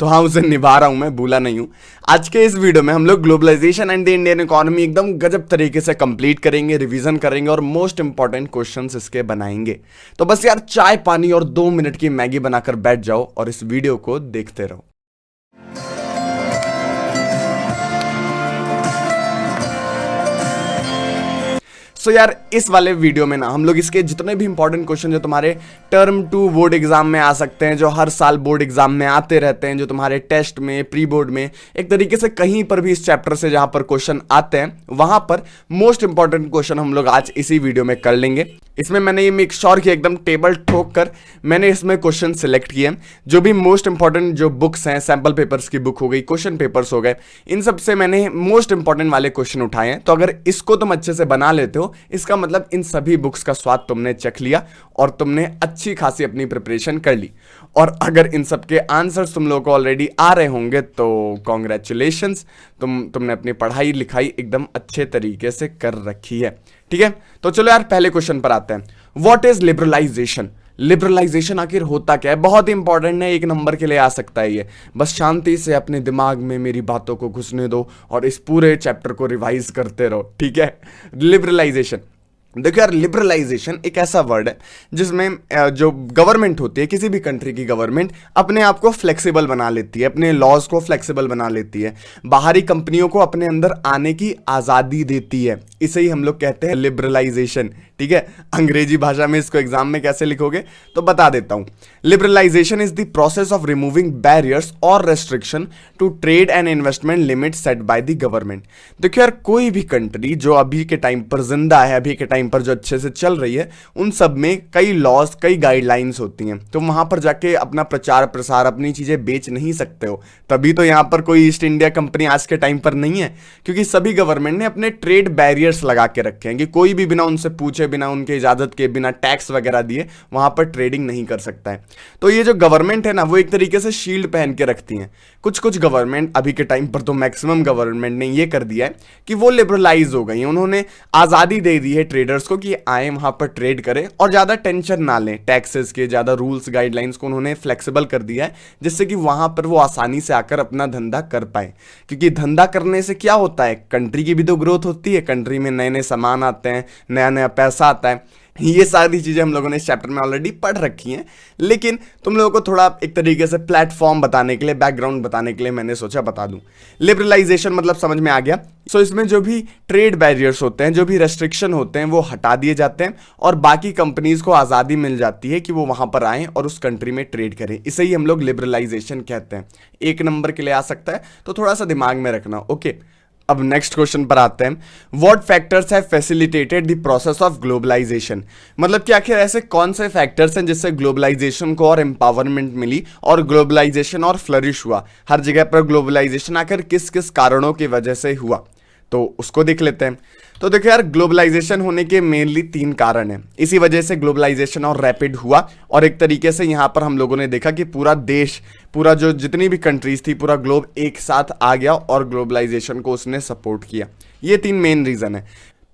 तो हाँ, उसे निभा रहा हूं, मैं भूला नहीं हूं। आज के इस वीडियो में हम लोग globalisation and the Indian economy एकदम गजब तरीके से कंप्लीट करेंगे, रिवीजन करेंगे और मोस्ट इंपॉर्टेंट क्वेश्चंस इसके बनाएंगे। तो बस यार चाय पानी और 2 मिनट की मैगी बनाकर बैठ जाओ और इस वीडियो को देखते रहो। सो यार इस वाले वीडियो में ना हम लोग इसके जितने भी इंपॉर्टेंट क्वेश्चन जो तुम्हारे टर्म 2 बोर्ड एग्जाम में आ सकते हैं, जो हर साल बोर्ड एग्जाम में आते रहते हैं, जो तुम्हारे टेस्ट में, प्री बोर्ड में, एक तरीके से कहीं पर भी इस चैप्टर से जहां पर क्वेश्चन आते हैं वहां पर मोस्ट इंपॉर्टेंट क्वेश्चन हम लोग आज इसी वीडियो में कर लेंगे। इसमें मैंने ये मेक श्योर किया, एकदम टेबल ठोक कर मैंने इसमें क्वेश्चन सिलेक्ट किए, जो भी मोस्ट इंपॉर्टेंट जो बुक्स हैं, सैंपल पेपर्स की बुक हो गई, क्वेश्चन पेपर्स हो गए, इन सब से मैंने मोस्ट इंपॉर्टेंट वाले क्वेश्चन उठाए हैं। तो अगर इसको तुम अच्छे से बना लेते हो, इसका मतलब इन सभी बुक्स का स्वाद तुमने चख लिया और तुमने अच्छी खासी अपनी प्रिपरेशन कर ली। और अगर इन सब के आंसर्स तुम लोगों को ऑलरेडी आ रहे होंगे तो कॉन्ग्रेचुलेशंस, तुमने अपनी पढ़ाई लिखाई एकदम अच्छे तरीके से कर रखी है। ठीक है, तो चलो यार पहले क्वेश्चन पर आते हैं। What is liberalisation? लिबरलाइजेशन आखिर होता क्या है? बहुत इंपॉर्टेंट है, 1 नंबर के लिए आ सकता है ये। बस शांति से अपने दिमाग में मेरी बातों को घुसने दो और इस पूरे चैप्टर को रिवाइज करते रहो। ठीक है, लिबरलाइजेशन देखो यार, लिबरलाइजेशन एक ऐसा वर्ड है जिसमें जो गवर्नमेंट होती है, किसी भी कंट्री की गवर्नमेंट अपने आप को फ्लेक्सिबल बना लेती है, अपने लॉज को फ्लेक्सिबल बना लेती है, बाहरी कंपनियों को अपने अंदर आने की आज़ादी देती है। इसे ही हम लोग कहते हैं लिबरलाइजेशन। ठीक है, अंग्रेजी भाषा में इसको एग्जाम में कैसे लिखोगे तो बता देता हूं। Liberalisation is the process of removing barriers और restriction to trade and investment limit set by the government. देखो यार, कोई भी कंट्री जो अभी के टाइम पर जिंदा है, अभी के टाइम पर जो अच्छे से चल रही है, उन सब में कई लॉज, कई गाइडलाइंस होती हैं। तो वहां पर जाके अपना प्रचार प्रसार, अपनी चीजें बेच नहीं सकते हो। तभी तो यहां पर कोई ईस्ट इंडिया कंपनी आज के टाइम पर नहीं है, क्योंकि सभी गवर्नमेंट ने अपने ट्रेड बैरियर्स लगा के रखे हैं कि कोई भी बिना उनसे पूछे, बिना उनके इजाजत के, बिना टैक्स वगैरह दिए वहां पर ट्रेडिंग नहीं कर सकता है। तो ये जो गवर्नमेंट है ना, वो एक तरीके से शील्ड पहन के रखती हैं। कुछ गवर्नमेंट, अभी के टाइम पर तो मैक्सिमम गवर्नमेंट ने ये कर दिया है कि वो लिबरलाइज हो गई, उन्होंने आजादी दे दी है ट्रेडर्स को कि आए वहां पर ट्रेड करें और ज्यादा टेंशन ना लें टैक्सेस के, ज्यादा रूल्स गाइडलाइंस को उन्होंने फ्लेक्सिबल कर दिया है, जिससे कि वहां पर वो आसानी से आकर अपना धंधा कर पाए। क्योंकि धंधा करने से क्या होता है, कंट्री की भी तो ग्रोथ होती है, कंट्री में नए नए सामान आते हैं, नया नया पैसा आता है। ये सारी चीजें हम लोगों ने इस चैप्टर में ऑलरेडी पढ़ रखी हैं, लेकिन तुम लोगों को थोड़ा एक तरीके से प्लेटफॉर्म बताने के लिए, बैकग्राउंड बताने के लिए मैंने सोचा बता दूं। लिबरलाइजेशन मतलब समझ में आ गया। सो इसमें जो भी ट्रेड बैरियर्स होते हैं, जो भी रेस्ट्रिक्शन होते हैं, वो हटा दिए जाते हैं और बाकी कंपनीज को आज़ादी मिल जाती है कि वो वहां पर आएँ और उस कंट्री में ट्रेड करें। इसे ही हम लोग लिबरलाइजेशन कहते हैं। 1 नंबर के लिए आ सकता है, तो थोड़ा सा दिमाग में रखना। ओके, अब नेक्स्ट क्वेश्चन पर आते हैं। What factors have facilitated the process of globalisation? मतलब कि आखिर ऐसे कौन से फैक्टर्स हैं जिससे ग्लोबलाइजेशन को और एम्पावरमेंट मिली और ग्लोबलाइजेशन और फ्लरिश हुआ? हर जगह पर ग्लोबलाइजेशन आखिर किस किस कारणों की वजह से हुआ, तो उसको देख लेते हैं। तो देखो यार, ग्लोबलाइजेशन होने के मेनली 3 कारण हैं। इसी वजह से ग्लोबलाइजेशन और रैपिड हुआ और एक तरीके से यहाँ पर हम लोगों ने देखा कि पूरा देश, पूरा जो जितनी भी कंट्रीज थी, पूरा ग्लोब एक साथ आ गया और ग्लोबलाइजेशन को उसने सपोर्ट किया। ये 3 मेन रीजन है।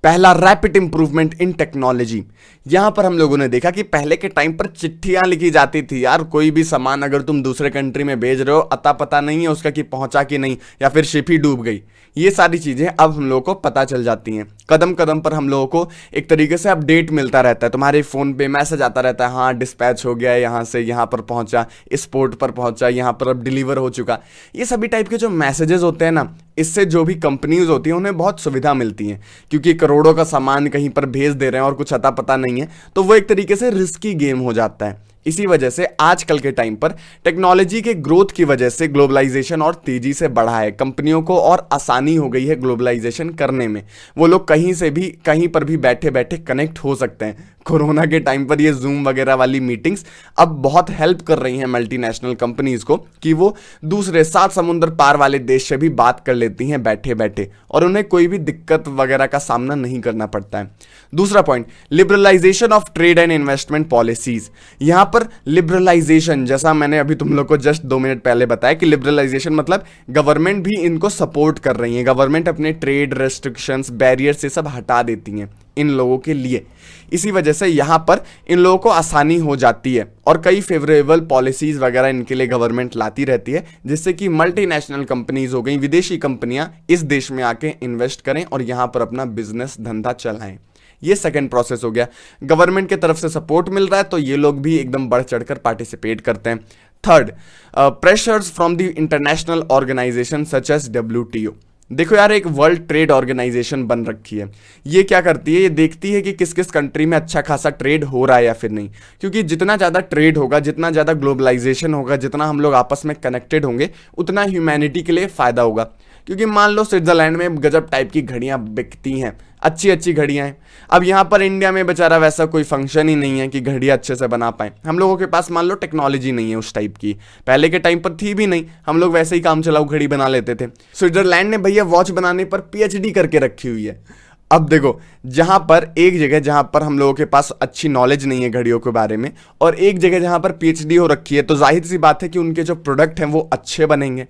पहला, रैपिड इंप्रूवमेंट इन टेक्नोलॉजी। यहां पर हम लोगों ने देखा कि पहले के टाइम पर चिट्ठियां लिखी जाती थी यार, कोई भी सामान अगर तुम दूसरे कंट्री में भेज रहे हो, अता पता नहीं है उसका कि पहुंचा कि नहीं, या फिर शिप ही डूब गई। ये सारी चीजें अब हम लोगों को पता चल जाती हैं। कदम कदम पर हम लोगों को एक तरीके से अपडेट मिलता रहता है। तुम्हारे फोन पे मैसेज आता रहता है, हाँ डिस्पैच हो गया है, यहाँ से यहाँ पर पहुंचा, इस पोर्ट पर पहुंचा, यहाँ पर अब डिलीवर हो चुका। ये सभी टाइप के जो मैसेजेस होते हैं ना, इससे जो भी कंपनीज होती हैं उन्हें बहुत सुविधा मिलती है, क्योंकि करोड़ों का सामान कहीं पर भेज दे रहे हैं और कुछ अता पता नहीं है, तो वो एक तरीके से रिस्की गेम हो जाता है। इसी वजह से आजकल के टाइम पर टेक्नोलॉजी के ग्रोथ की वजह से ग्लोबलाइजेशन और तेजी से बढ़ा है। कंपनियों को और आसानी हो गई है ग्लोबलाइजेशन करने में। वो लोग कहीं से भी, कहीं पर भी बैठे बैठे कनेक्ट हो सकते हैं। कोरोना के टाइम पर ये जूम वगैरह वाली मीटिंग्स अब बहुत हेल्प कर रही हैं मल्टीनेशनल कंपनीज को कि वो दूसरे 7 समुद्र पार वाले देश से भी बात कर लेती हैं बैठे बैठे, और उन्हें कोई भी दिक्कत वगैरह का सामना नहीं करना पड़ता है। दूसरा point, liberalisation of trade and investment policies. यहां पर लिबरलाइजेशन, जैसा मैंने अभी तुम लोग को जस्ट 2 मिनट पहले बताया कि लिबरलाइजेशन मतलब गवर्नमेंट भी इनको सपोर्ट कर रही है। गवर्नमेंट अपने ट्रेड रेस्ट्रिक्शंस, बैरियर्स ये सब हटा देती हैं इन लोगों के लिए। इसी वजह से यहाँ पर इन लोगों को आसानी हो जाती है और कई फेवरेबल पॉलिसीज वगैरह इनके लिए गवर्नमेंट लाती रहती है, जिससे कि मल्टीनेशनल कंपनीज हो गई, विदेशी कंपनियां इस देश में आके इन्वेस्ट करें और यहाँ पर अपना बिजनेस धंधा चलाएं। ये सेकंड प्रोसेस हो गया। गवर्नमेंट की तरफ से सपोर्ट मिल रहा है तो ये लोग भी एकदम बढ़ चढ़कर पार्टिसिपेट करते हैं। Third, pressures from the international organisation such as WTO। देखो यार, एक वर्ल्ड ट्रेड ऑर्गेनाइजेशन बन रखी है। ये क्या करती है, ये देखती है कि किस किस कंट्री में अच्छा खासा ट्रेड हो रहा है या फिर नहीं, क्योंकि जितना ज़्यादा ट्रेड होगा, जितना ज़्यादा ग्लोबलाइजेशन होगा, जितना हम लोग आपस में कनेक्टेड होंगे, उतना ह्यूमैनिटी के लिए फ़ायदा होगा। क्योंकि मान लो स्विट्जरलैंड में गजब टाइप की घड़ियां बिकती हैं, अच्छी अच्छी घड़ियां हैं। अब यहाँ पर इंडिया में बेचारा वैसा कोई फंक्शन ही नहीं है कि घड़ियां अच्छे से बना पाए। हम लोगों के पास मान लो टेक्नोलॉजी नहीं है उस टाइप की, पहले के टाइम पर थी भी नहीं, हम लोग वैसे ही काम चलाऊ घड़ी बना लेते थे। स्विट्जरलैंड ने भैया वॉच बनाने पर PhD करके रखी हुई है। अब देखो, जहां पर एक जगह जहां पर हम लोगों के पास अच्छी नॉलेज नहीं है घड़ियों के बारे में, और एक जगह जहां पर PhD हो रखी है, तो जाहिर सी बात है कि उनके जो प्रोडक्ट हैं वो अच्छे बनेंगे।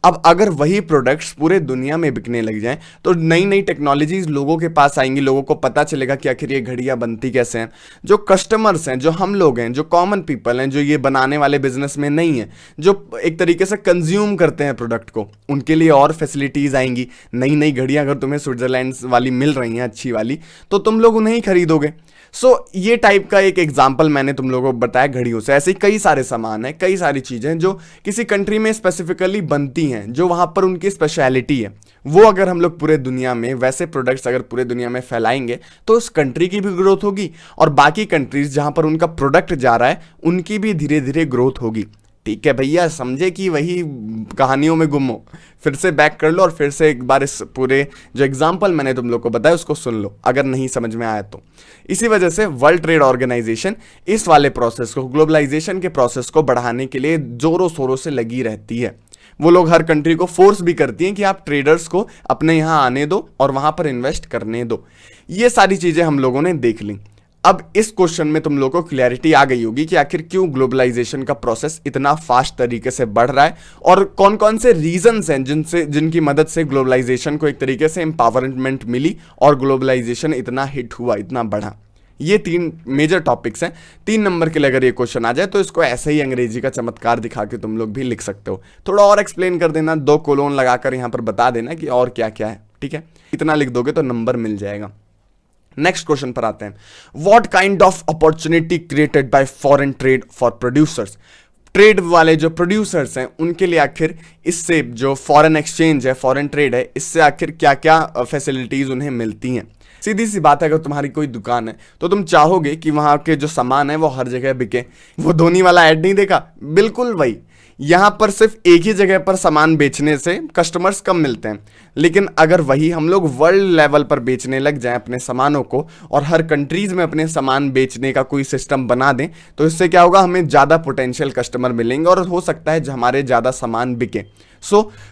अब अगर वही प्रोडक्ट्स पूरे दुनिया में बिकने लग जाएं तो नई नई टेक्नोलॉजीज लोगों के पास आएंगी, लोगों को पता चलेगा कि आखिर ये घड़ियां बनती कैसे हैं। जो कस्टमर्स हैं, जो हम लोग हैं, जो कॉमन पीपल हैं, जो ये बनाने वाले बिजनेस में नहीं है, जो एक तरीके से कंज्यूम करते हैं प्रोडक्ट को, उनके लिए और फैसिलिटीज आएंगी। नई नई घड़ियां अगर तुम्हें स्विट्जरलैंड वाली मिल रही हैं अच्छी वाली, तो तुम लोग उन्हें ही खरीदोगे। ये टाइप का एक एग्जाम्पल मैंने तुम लोगों को बताया घड़ियों से। ऐसे कई सारे सामान हैं, कई सारी चीजें जो किसी कंट्री में स्पेसिफिकली बनती हैं, जो वहां पर उनकी स्पेशलिटी है, वो अगर हम लोग पूरे दुनिया में वैसे प्रोडक्ट्स अगर पूरे दुनिया में फैलाएंगे तो उस कंट्री की भी ग्रोथ होगी और बाकी कंट्रीज जहां पर उनका प्रोडक्ट जा रहा है उनकी भी धीरे धीरे ग्रोथ होगी। ठीक है भैया, समझे कि वही कहानियों में गुम हो। फिर से बैक कर लो और फिर से एक बार इस पूरे जो एग्जाम्पल मैंने तुम लोग को बताया उसको सुन लो, अगर नहीं समझ में आया तो। इसी वजह से वर्ल्ड ट्रेड ऑर्गेनाइजेशन इस वाले प्रोसेस को, ग्लोबलाइजेशन के प्रोसेस को बढ़ाने के लिए जोरों शोरों से लगी रहती है। वो लोग हर कंट्री को फोर्स भी करती हैं कि आप ट्रेडर्स को अपने यहाँ आने दो और वहां पर इन्वेस्ट करने दो। ये सारी चीजें हम लोगों ने देख ली। अब इस क्वेश्चन में तुम लोगों को क्लैरिटी आ गई होगी कि आखिर क्यों ग्लोबलाइजेशन का प्रोसेस इतना फास्ट तरीके से बढ़ रहा है और कौन कौन से रीजंस हैं जिनकी मदद से ग्लोबलाइजेशन को एक तरीके से एम्पावरमेंट मिली और ग्लोबलाइजेशन इतना हिट हुआ, इतना बढ़ा। ये 3 मेजर टॉपिक्स हैं। 3 नंबर के लिए अगर ये क्वेश्चन आ जाए तो इसको ऐसे ही अंग्रेजी का चमत्कार दिखा के तुम लोग भी लिख सकते हो। थोड़ा और एक्सप्लेन कर देना, 2 कोलोन लगाकर यहाँ पर बता देना कि और क्या क्या है। ठीक है, इतना लिख दोगे तो नंबर मिल जाएगा। नेक्स्ट क्वेश्चन पर आते हैं। What kind of opportunity created by foreign trade for producers. Trade वाले जो प्रोड्यूसर्स हैं उनके लिए आखिर इससे जो फॉरेन एक्सचेंज है, फॉरेन ट्रेड है, इससे आखिर क्या क्या फैसिलिटीज उन्हें मिलती हैं। सीधी सी बात है, अगर तुम्हारी कोई दुकान है तो तुम चाहोगे कि वहां के जो सामान है वो हर जगह बिके। वो धोनी वाला ऐड नहीं देखा, बिल्कुल वही। यहां पर सिर्फ एक ही जगह पर सामान बेचने से कस्टमर्स कम मिलते हैं, लेकिन अगर वही हम लोग वर्ल्ड लेवल पर बेचने लग जाएं अपने सामानों को और हर कंट्रीज में अपने सामान बेचने का कोई सिस्टम बना दें, तो इससे क्या होगा, हमें ज़्यादा पोटेंशियल कस्टमर मिलेंगे और हो सकता है हमारे ज़्यादा सामान बिके।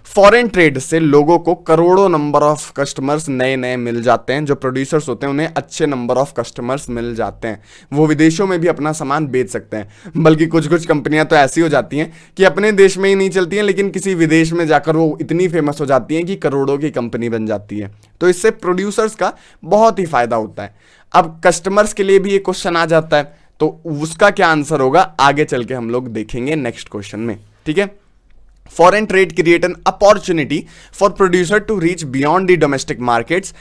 फॉरेन ट्रेड से लोगों को करोड़ों नंबर ऑफ कस्टमर्स नए नए मिल जाते हैं। जो प्रोड्यूसर्स होते हैं उन्हें अच्छे नंबर ऑफ कस्टमर्स मिल जाते हैं, वो विदेशों में भी अपना सामान बेच सकते हैं। बल्कि कुछ कुछ कंपनियां तो ऐसी हो जाती हैं कि अपने देश में ही नहीं चलती हैं, लेकिन किसी विदेश में जाकर वो इतनी फेमस हो जाती हैं कि करोड़ों की कंपनी बन जाती है। तो इससे प्रोड्यूसर्स का बहुत ही फायदा होता है। अब कस्टमर्स के लिए भी ये क्वेश्चन आ जाता है, तो उसका क्या आंसर होगा आगे चल के हम लोग देखेंगे नेक्स्ट क्वेश्चन में। ठीक है, foreign trade create an opportunity for producer to reach beyond the domestic markets,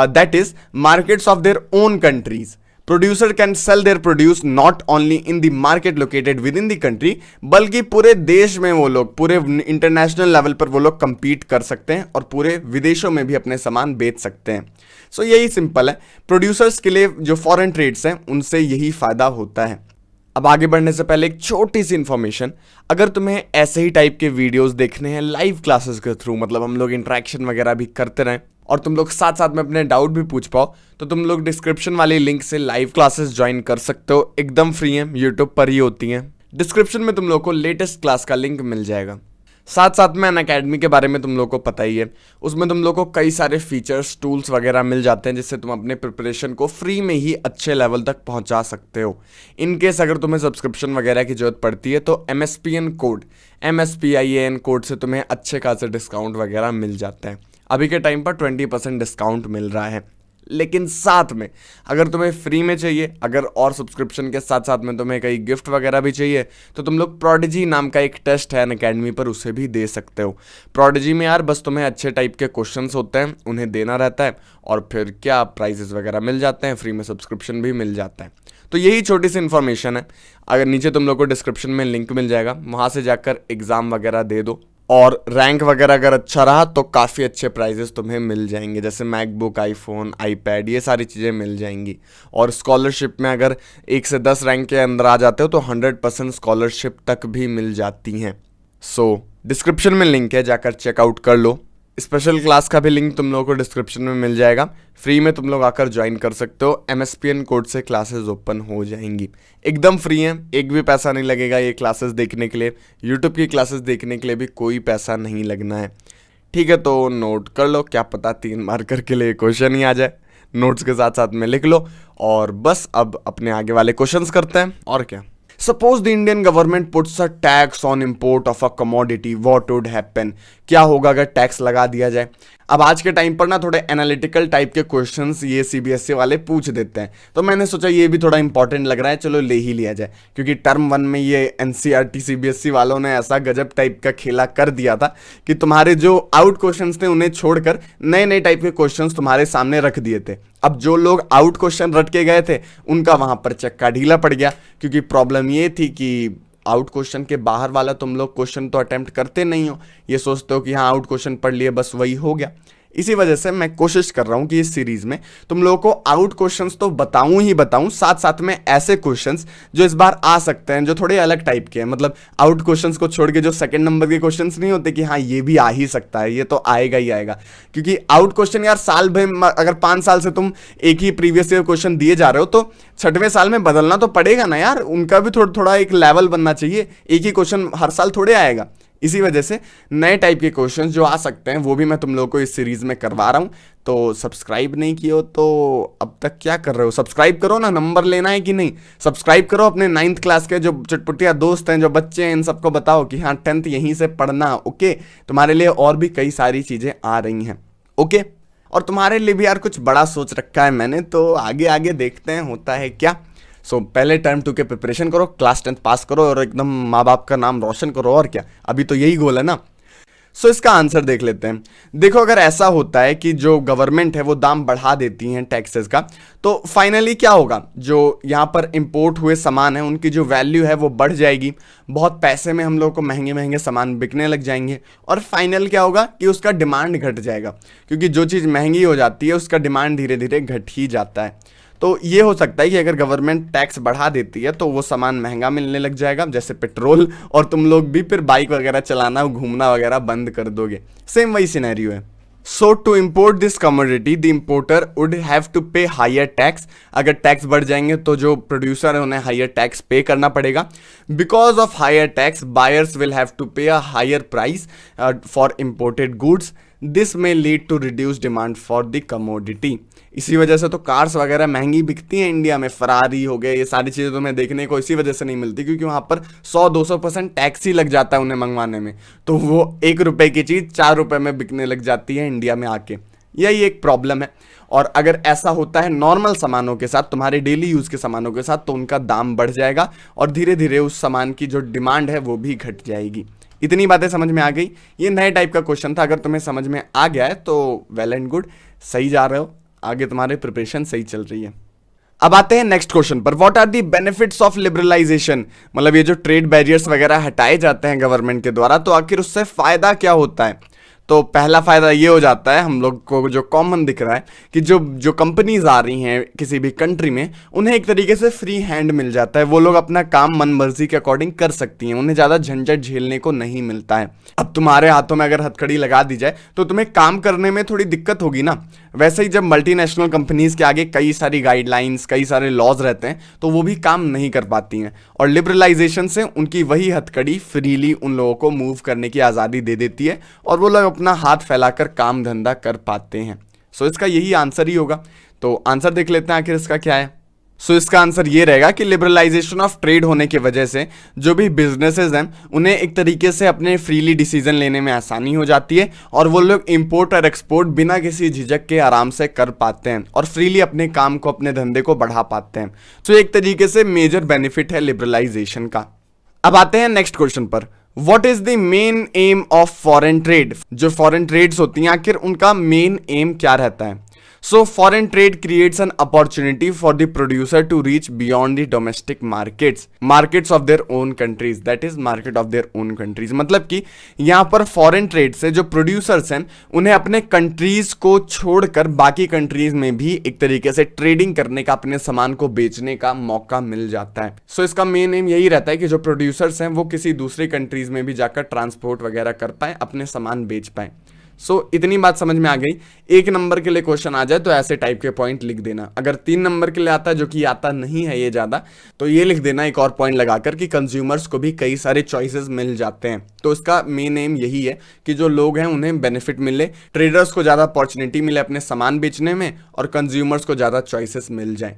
that is markets of their own countries. Producer can sell their produce not only in the market located within the country, बल्कि पूरे देश में वो लोग, पूरे international level पर वो लोग compete कर सकते हैं और पूरे विदेशों में भी अपने सामान बेच सकते हैं। यही सिंपल है, प्रोड्यूसर्स के लिए जो फॉरेन ट्रेड्स हैं उनसे यही फायदा होता है। अब आगे बढ़ने से पहले एक छोटी सी इन्फॉर्मेशन, अगर तुम्हें ऐसे ही टाइप के वीडियोस देखने हैं लाइव क्लासेस के थ्रू, मतलब हम लोग इंटरेक्शन वगैरह भी करते रहें और तुम लोग साथ साथ में अपने डाउट भी पूछ पाओ, तो तुम लोग डिस्क्रिप्शन वाले लिंक से लाइव क्लासेस ज्वाइन कर सकते हो। एकदम फ्री है, यूट्यूब पर ही होती हैं। डिस्क्रिप्शन में तुम लोग को लेटेस्ट क्लास का लिंक मिल जाएगा। साथ साथ में अनअकैडमी के बारे में तुम लोग को पता ही है, उसमें तुम लोग को कई सारे फीचर्स, टूल्स वगैरह मिल जाते हैं जिससे तुम अपने प्रिपरेशन को फ्री में ही अच्छे लेवल तक पहुंचा सकते हो। इनकेस अगर तुम्हें सब्सक्रिप्शन वगैरह की जरूरत पड़ती है तो MSPIN कोड, MSPIAN कोड से तुम्हें अच्छे खासे डिस्काउंट वगैरह मिल जाते हैं। अभी के टाइम पर 20% डिस्काउंट मिल रहा है। लेकिन साथ में अगर तुम्हें फ्री में चाहिए, अगर और सब्सक्रिप्शन के साथ साथ में तुम्हें कई गिफ्ट वगैरह भी चाहिए, तो तुम लोग प्रोडिजी नाम का एक टेस्ट है अनअकैडमी पर, उसे भी दे सकते हो। प्रोडिजी में यार बस तुम्हें अच्छे टाइप के क्वेश्चंस होते हैं, उन्हें देना रहता है और फिर क्या प्राइजेस वगैरह मिल जाते हैं, फ्री में सब्सक्रिप्शन भी मिल जाता है। तो यही छोटी सी इन्फॉर्मेशन है। अगर नीचे तुम लोग को डिस्क्रिप्शन में लिंक मिल जाएगा, वहाँ से जाकर एग्ज़ाम वगैरह दे दो और रैंक वगैरह अगर अच्छा रहा तो काफ़ी अच्छे प्राइजेस तुम्हें मिल जाएंगे, जैसे मैकबुक, आईफोन, आईपैड, ये सारी चीज़ें मिल जाएंगी। और स्कॉलरशिप में अगर 1 से 10 रैंक के अंदर आ जाते हो तो 100% स्कॉलरशिप तक भी मिल जाती हैं। सो डिस्क्रिप्शन में लिंक है, जाकर चेकआउट कर लो। स्पेशल क्लास का भी लिंक तुम लोगों को डिस्क्रिप्शन में मिल जाएगा, फ्री में तुम लोग आकर ज्वाइन कर सकते हो। MSPN कोड से क्लासेस ओपन हो जाएंगी, एकदम फ्री हैं, एक भी पैसा नहीं लगेगा ये क्लासेस देखने के लिए। यूट्यूब की क्लासेस देखने के लिए भी कोई पैसा नहीं लगना है, ठीक है। तो नोट कर लो, क्या पता 3 मार्कर के लिए क्वेश्चन ही आ जाए, नोट्स के साथ साथ में लिख लो। और बस अब अपने आगे वाले क्वेश्चंस करते हैं, और क्या। Suppose the Indian government puts a tax on import of a commodity, what would happen? क्या होगा अगर टैक्स लगा दिया जाए। अब आज के टाइम पर ना थोड़े एनालिटिकल टाइप के क्वेश्चंस ये CBSE वाले पूछ देते हैं, तो मैंने सोचा ये भी थोड़ा इंपॉर्टेंट लग रहा है, चलो ले ही लिया जाए। क्योंकि टर्म 1 में ये NCERT CBSE वालों ने ऐसा गजब टाइप का खेला कर दिया था कि तुम्हारे जो आउट क्वेश्चंस थे उन्हें छोड़कर नए नए टाइप के क्वेश्चंस तुम्हारे सामने रख दिए थे। अब जो लोग आउट क्वेश्चन रट के गए थे उनका वहां पर चक्का ढीला पड़ गया, क्योंकि प्रॉब्लम ये थी कि आउट क्वेश्चन के बाहर वाला तुम लोग क्वेश्चन तो अटेम्प्ट करते नहीं हो, ये सोचते हो कि हाँ आउट क्वेश्चन पढ़ लिए बस वही हो गया। इसी वजह से मैं कोशिश कर रहा हूं कि इस सीरीज में तुम लोगों को आउट क्वेश्चंस तो बताऊं ही बताऊं, साथ साथ में ऐसे क्वेश्चंस जो इस बार आ सकते हैं, जो थोड़े अलग टाइप के हैं। मतलब आउट क्वेश्चंस को छोड़ के जो सेकंड नंबर के क्वेश्चंस नहीं होते कि हाँ ये भी आ ही सकता है, ये तो आएगा ही आएगा। क्योंकि आउट क्वेश्चन यार साल भर, अगर 5 साल से तुम एक ही प्रीवियस ईयर क्वेश्चन दिए जा रहे हो तो 6वें साल में बदलना तो पड़ेगा ना यार, उनका भी थोड़ा थोड़ा एक लेवल बनना चाहिए, एक ही क्वेश्चन हर साल थोड़े आएगा। इसी वजह से नए टाइप के क्वेश्चंस जो आ सकते हैं वो भी मैं तुम लोगों को इस सीरीज में करवा रहा हूं। तो सब्सक्राइब नहीं किए हो तो अब तक क्या कर रहे हो, सब्सक्राइब करो ना, नंबर लेना है कि नहीं, सब्सक्राइब करो। अपने 9th क्लास के जो चटपुटिया दोस्त हैं, जो बच्चे हैं, इन सबको बताओ कि हाँ 10th यहीं से पढ़ना, ओके। तुम्हारे लिए और भी कई सारी चीज़ें आ रही हैं, ओके। और तुम्हारे लिए भी यार कुछ बड़ा सोच रखा है मैंने, तो आगे आगे देखते हैं होता है क्या। पहले टर्म 2 के प्रिपरेशन करो, क्लास 10th पास करो और एकदम माँ बाप का नाम रोशन करो, और क्या, अभी तो यही गोल है ना। इसका आंसर देख लेते हैं। देखो अगर ऐसा होता है कि जो गवर्नमेंट है वो दाम बढ़ा देती है टैक्सेस का, तो फाइनली क्या होगा, जो यहाँ पर इंपोर्ट हुए सामान है उनकी जो वैल्यू है वो बढ़ जाएगी, बहुत पैसे में हम लोग को महंगे महंगे सामान बिकने लग जाएंगे। और फाइनल क्या होगा कि उसका डिमांड घट जाएगा, क्योंकि जो चीज़ महंगी हो जाती है उसका डिमांड धीरे धीरे घट ही जाता है। तो ये हो सकता है कि अगर गवर्नमेंट टैक्स बढ़ा देती है तो वो सामान महंगा मिलने लग जाएगा, जैसे पेट्रोल, और तुम लोग भी फिर बाइक वगैरह चलाना, घूमना वगैरह बंद कर दोगे। सेम वही सिनेरियो है। So to import this commodity the importer would have to pay higher tax. अगर टैक्स बढ़ जाएंगे तो जो प्रोड्यूसर है उन्हें हायर टैक्स पे करना पड़ेगा। Because of higher tax buyers will have to pay a higher price for imported goods, this may lead to reduce demand for the commodity. इसी वजह से तो कार्स वगैरह महंगी बिकती हैं इंडिया में, फरारी हो गए, ये सारी चीज़ें तुम्हें देखने को इसी वजह से नहीं मिलती, क्योंकि वहाँ पर 100-200% टैक्स ही लग जाता है उन्हें मंगवाने में। तो वो 1 रुपए की चीज़ 4 रुपए में बिकने लग जाती है इंडिया में आके, यही एक प्रॉब्लम है। और अगर ऐसा होता है नॉर्मल सामानों के साथ, तुम्हारे डेली यूज़ के सामानों के साथ, तो उनका दाम बढ़ जाएगा और धीरे धीरे उस सामान की जो डिमांड है वो भी घट जाएगी। इतनी बातें समझ में आ गई। ये नए टाइप का क्वेश्चन था, अगर तुम्हें समझ में आ गया है तो वेल एंड गुड, सही जा रहे हो, आगे तुम्हारे प्रिपरेशन सही चल रही है। अब आते हैं नेक्स्ट क्वेश्चन पर। What are the benefits of liberalisation, मतलब ये जो ट्रेड बैरियर्स वगैरह हटाए जाते हैं गवर्नमेंट के द्वारा, तो आखिर उससे फायदा क्या होता है। तो पहला फायदा ये हो जाता है, हम लोग को जो कॉमन दिख रहा है, कि जो कंपनीज आ रही हैं किसी भी कंट्री में, उन्हें एक तरीके से फ्री हैंड मिल जाता है, वो लोग अपना काम मन मर्जी के अकॉर्डिंग कर सकती हैं, उन्हें ज़्यादा झंझट झेलने को नहीं मिलता है। अब तुम्हारे हाथों में अगर हथकड़ी लगा दी जाए तो तुम्हें काम करने में थोड़ी दिक्कत होगी ना। वैसे ही जब मल्टीनेशनल कंपनीज के आगे कई सारी गाइडलाइंस, कई सारे लॉज रहते हैं तो वो भी काम नहीं कर पाती हैं, और लिबरलाइजेशन से उनकी वही हथकड़ी फ्रीली उन लोगों को मूव करने की आज़ादी दे देती है और वो लोग अपना हाथ फैलाकर काम धंधा कर पाते हैं। इसका यही आंसर ही होगा। तो आंसर देख लेते हैं आखिर इसका क्या है। सो इसका आंसर ये रहेगा कि लिबरलाइजेशन ऑफ ट्रेड होने की वजह से जो भी बिजनेसेस हैं उन्हें एक तरीके से अपने फ्रीली डिसीजन लेने में आसानी हो जाती है और वो लोग इंपोर्ट और एक्सपोर्ट बिना किसी झिझक के आराम से कर पाते हैं और फ्रीली अपने काम को, अपने धंधे को बढ़ा पाते हैं। तो एक तरीके से मेजर बेनिफिट है लिबरलाइजेशन का। अब आते हैं नेक्स्ट क्वेश्चन पर। What is the main aim of foreign trade? जो फॉरेन ट्रेड्स होती हैं आखिर उनका मेन एम क्या रहता है? So foreign trade creates an opportunity for the producer to reach beyond the domestic markets of their own countries, that is market of their own countries। मतलब कि यहाँ पर फॉरेन ट्रेड से जो प्रोड्यूसर्स हैं उन्हें अपने कंट्रीज को छोड़कर बाकी कंट्रीज में भी एक तरीके से ट्रेडिंग करने का, अपने सामान को बेचने का मौका मिल जाता है। सो इसका मेन एम यही रहता है कि जो प्रोड्यूसर्स हैं वो किसी दूसरी कंट्रीज में भी जाकर ट्रांसपोर्ट वगैरह कर पाए, अपने सामान बेच पाए। सो इतनी बात समझ में आ गई। एक नंबर के लिए क्वेश्चन आ जाए तो ऐसे टाइप के पॉइंट लिख देना। अगर 3 नंबर के लिए आता है, जो कि आता नहीं है ये ज्यादा, तो ये लिख देना एक और पॉइंट लगाकर कि कंज्यूमर्स को भी कई सारे चॉइसेस मिल जाते हैं। तो इसका मेन एम यही है कि जो लोग हैं उन्हें बेनिफिट मिले, ट्रेडर्स को ज्यादा अपॉर्चुनिटी मिले अपने सामान बेचने में और कंज्यूमर्स को ज्यादा चॉइसेस मिल जाए।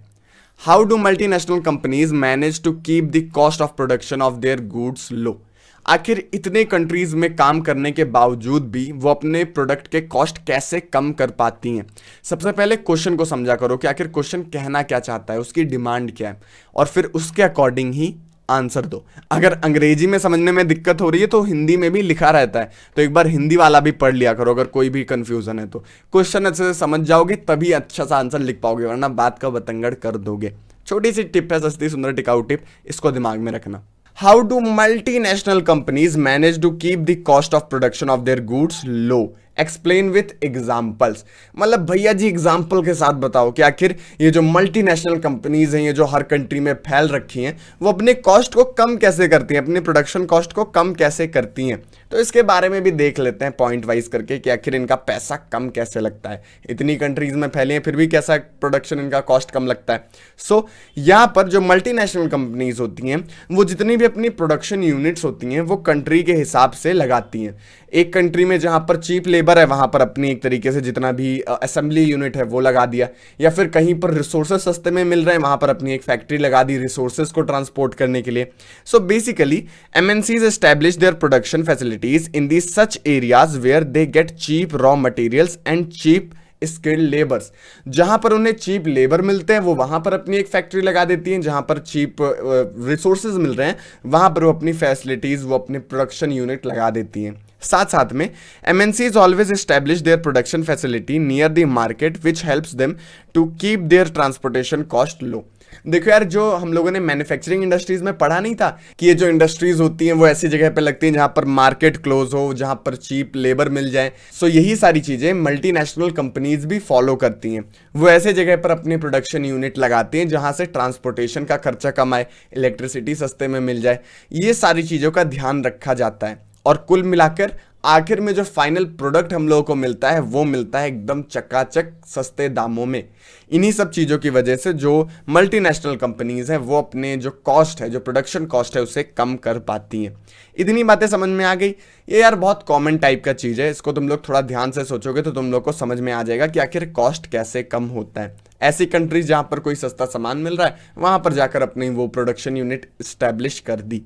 How do multinational companies manage to keep the cost of production of their goods low? आखिर इतने कंट्रीज में काम करने के बावजूद भी वो अपने प्रोडक्ट के कॉस्ट कैसे कम कर पाती हैं? सबसे पहले क्वेश्चन को समझा करो कि आखिर क्वेश्चन कहना क्या चाहता है, उसकी डिमांड क्या है, और फिर उसके अकॉर्डिंग ही आंसर दो। अगर अंग्रेजी में समझने में दिक्कत हो रही है तो हिंदी में भी लिखा रहता है, तो एक बार हिंदी वाला भी पढ़ लिया करो। अगर कोई भी कंफ्यूजन है तो क्वेश्चन अच्छे से समझ जाओगे तभी अच्छा सा आंसर लिख पाओगे, वरना बात का बतंगड़ कर दोगे। छोटी सी टिप है, सस्ती सुंदर टिकाऊ टिप, इसको दिमाग में रखना। How do multinational companies manage to keep the cost of production of their goods low? Explain with examples. मतलब भैया जी एग्जाम्पल के साथ बताओ कि आखिर ये जो मल्टीनेशनल कंपनीज हैं, ये जो हर कंट्री में फैल रखी हैं, वो अपने कॉस्ट को कम कैसे करती हैं, अपने प्रोडक्शन कॉस्ट को कम कैसे करती हैं। तो इसके बारे में भी देख लेते हैं पॉइंट वाइज करके कि आखिर इनका पैसा कम कैसे लगता है। इतनी कंट्रीज में फैली हैं फिर भी कैसा प्रोडक्शन इनका कॉस्ट कम लगता है। सो यहाँ पर जो मल्टीनेशनल कंपनीज होती हैं वो जितनी भी अपनी प्रोडक्शन यूनिट्स होती हैं वो कंट्री के हिसाब से लगाती हैं। एक कंट्री में जहां पर चीप लेबर है वहां पर अपनी एक तरीके से जितना भी असेंबली यूनिट है वो लगा दिया, या फिर कहीं पर रिसोर्सेज सस्ते में मिल रहे हैं वहां पर अपनी एक फैक्ट्री लगा दी रिसोर्सेज को ट्रांसपोर्ट करने के लिए। So basically MNCs establish their production facilities in the such areas where they get cheap raw materials and cheap skilled labours. जहां पर उन्हें चीप लेबर मिलते हैं वो वहां पर अपनी एक फैक्ट्री लगा देती हैं, जहां पर चीप रिसोर्सेज मिल रहे हैं वहां पर वो अपनी फैसिलिटीज, वो अपनी प्रोडक्शन यूनिट लगा देती हैं। साथ साथ में MNCs always establish their production facility near the market which helps them to keep their transportation cost low। देखो यार, जो हम लोगों ने मैन्युफैक्चरिंग इंडस्ट्रीज में पढ़ा नहीं था कि ये जो इंडस्ट्रीज होती हैं वो ऐसी जगह पे लगती हैं जहां पर मार्केट क्लोज हो, जहां पर चीप लेबर मिल जाए। सो यही सारी चीजें मल्टीनेशनल कंपनीज भी फॉलो करती हैं। वो ऐसे जगह पर अपनी प्रोडक्शन यूनिट लगाती हैं जहां से ट्रांसपोर्टेशन का खर्चा कम आए, इलेक्ट्रिसिटी सस्ते में मिल जाए। ये सारी चीजों का ध्यान रखा जाता है और कुल मिलाकर आखिर में जो फाइनल प्रोडक्ट हम लोगों को मिलता है वो मिलता है एकदम चकाचक सस्ते दामों में। इन्हीं सब चीज़ों की वजह से जो मल्टीनेशनल कंपनीज हैं वो अपने जो कॉस्ट है, जो प्रोडक्शन कॉस्ट है, उसे कम कर पाती हैं। इतनी बातें समझ में आ गई। ये यार बहुत कॉमन टाइप का चीज़ है, इसको तुम लोग थोड़ा ध्यान से सोचोगे तो तुम लोग को समझ में आ जाएगा कि आखिर कॉस्ट कैसे कम होता है। ऐसी कंट्रीज जहाँ पर कोई सस्ता सामान मिल रहा है वहाँ पर जाकर अपनी वो प्रोडक्शन यूनिट इस्टेब्लिश कर दी।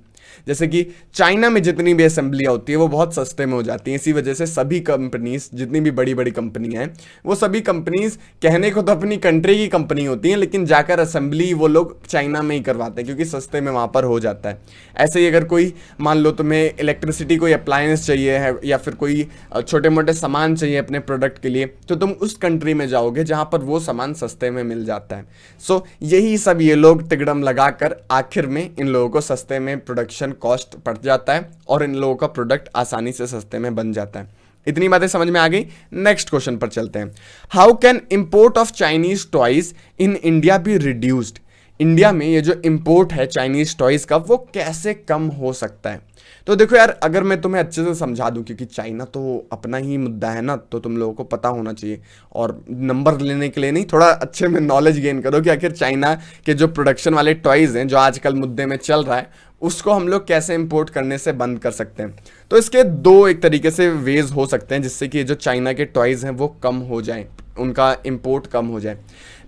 जैसे कि चाइना में जितनी भी असेंबलियाँ होती है वो बहुत सस्ते में हो जाती हैं। इसी वजह से सभी कंपनीज, जितनी भी बड़ी बड़ी कंपनियां हैं, वो सभी कंपनीज कहने को तो अपनी कंट्री की कंपनी होती हैं लेकिन जाकर असेंबली वो लोग चाइना में ही करवाते हैं क्योंकि सस्ते में वहाँ पर हो जाता है। ऐसे ही अगर कोई मान लो तुम्हें इलेक्ट्रिसिटी, कोई अप्लायंस चाहिए है या फिर कोई छोटे मोटे सामान चाहिए अपने प्रोडक्ट के लिए, तो तुम उस कंट्री में जाओगे जहाँ पर वो सामान सस्ते में मिल जाता है। सो यही सब ये लोग तिकड़म लगाकर आखिर में इन लोगों को सस्ते में प्रोडक्शन कॉस्ट पड़ जाता है और इन लोगों का प्रोडक्ट आसानी से सस्ते में बन जाता है। इतनी बातें समझ में आ गई। नेक्स्ट क्वेश्चन पर चलते हैं। How can import of Chinese toys in India be reduced? India में ये जो इंपोर्ट है चाइनीज टॉयज का वो कैसे कम हो सकता है? तो देखो यार, अगर मैं तुम्हें अच्छे से समझा दूं, क्योंकि चाइना तो अपना ही मुद्दा है ना, तो तुम लोगों को पता होना चाहिए। और नंबर लेने के लिए नहीं, थोड़ा अच्छे में नॉलेज गेन करो कि आखिर चाइना के जो प्रोडक्शन वाले टॉयज हैं जो आजकल मुद्दे में चल रहा है उसको हम लोग कैसे इंपोर्ट करने से बंद कर सकते हैं। तो इसके दो एक तरीके से वेज हो सकते हैं जिससे कि जो चाइना के टॉयज हैं वो कम हो जाएं, उनका इंपोर्ट कम हो जाए।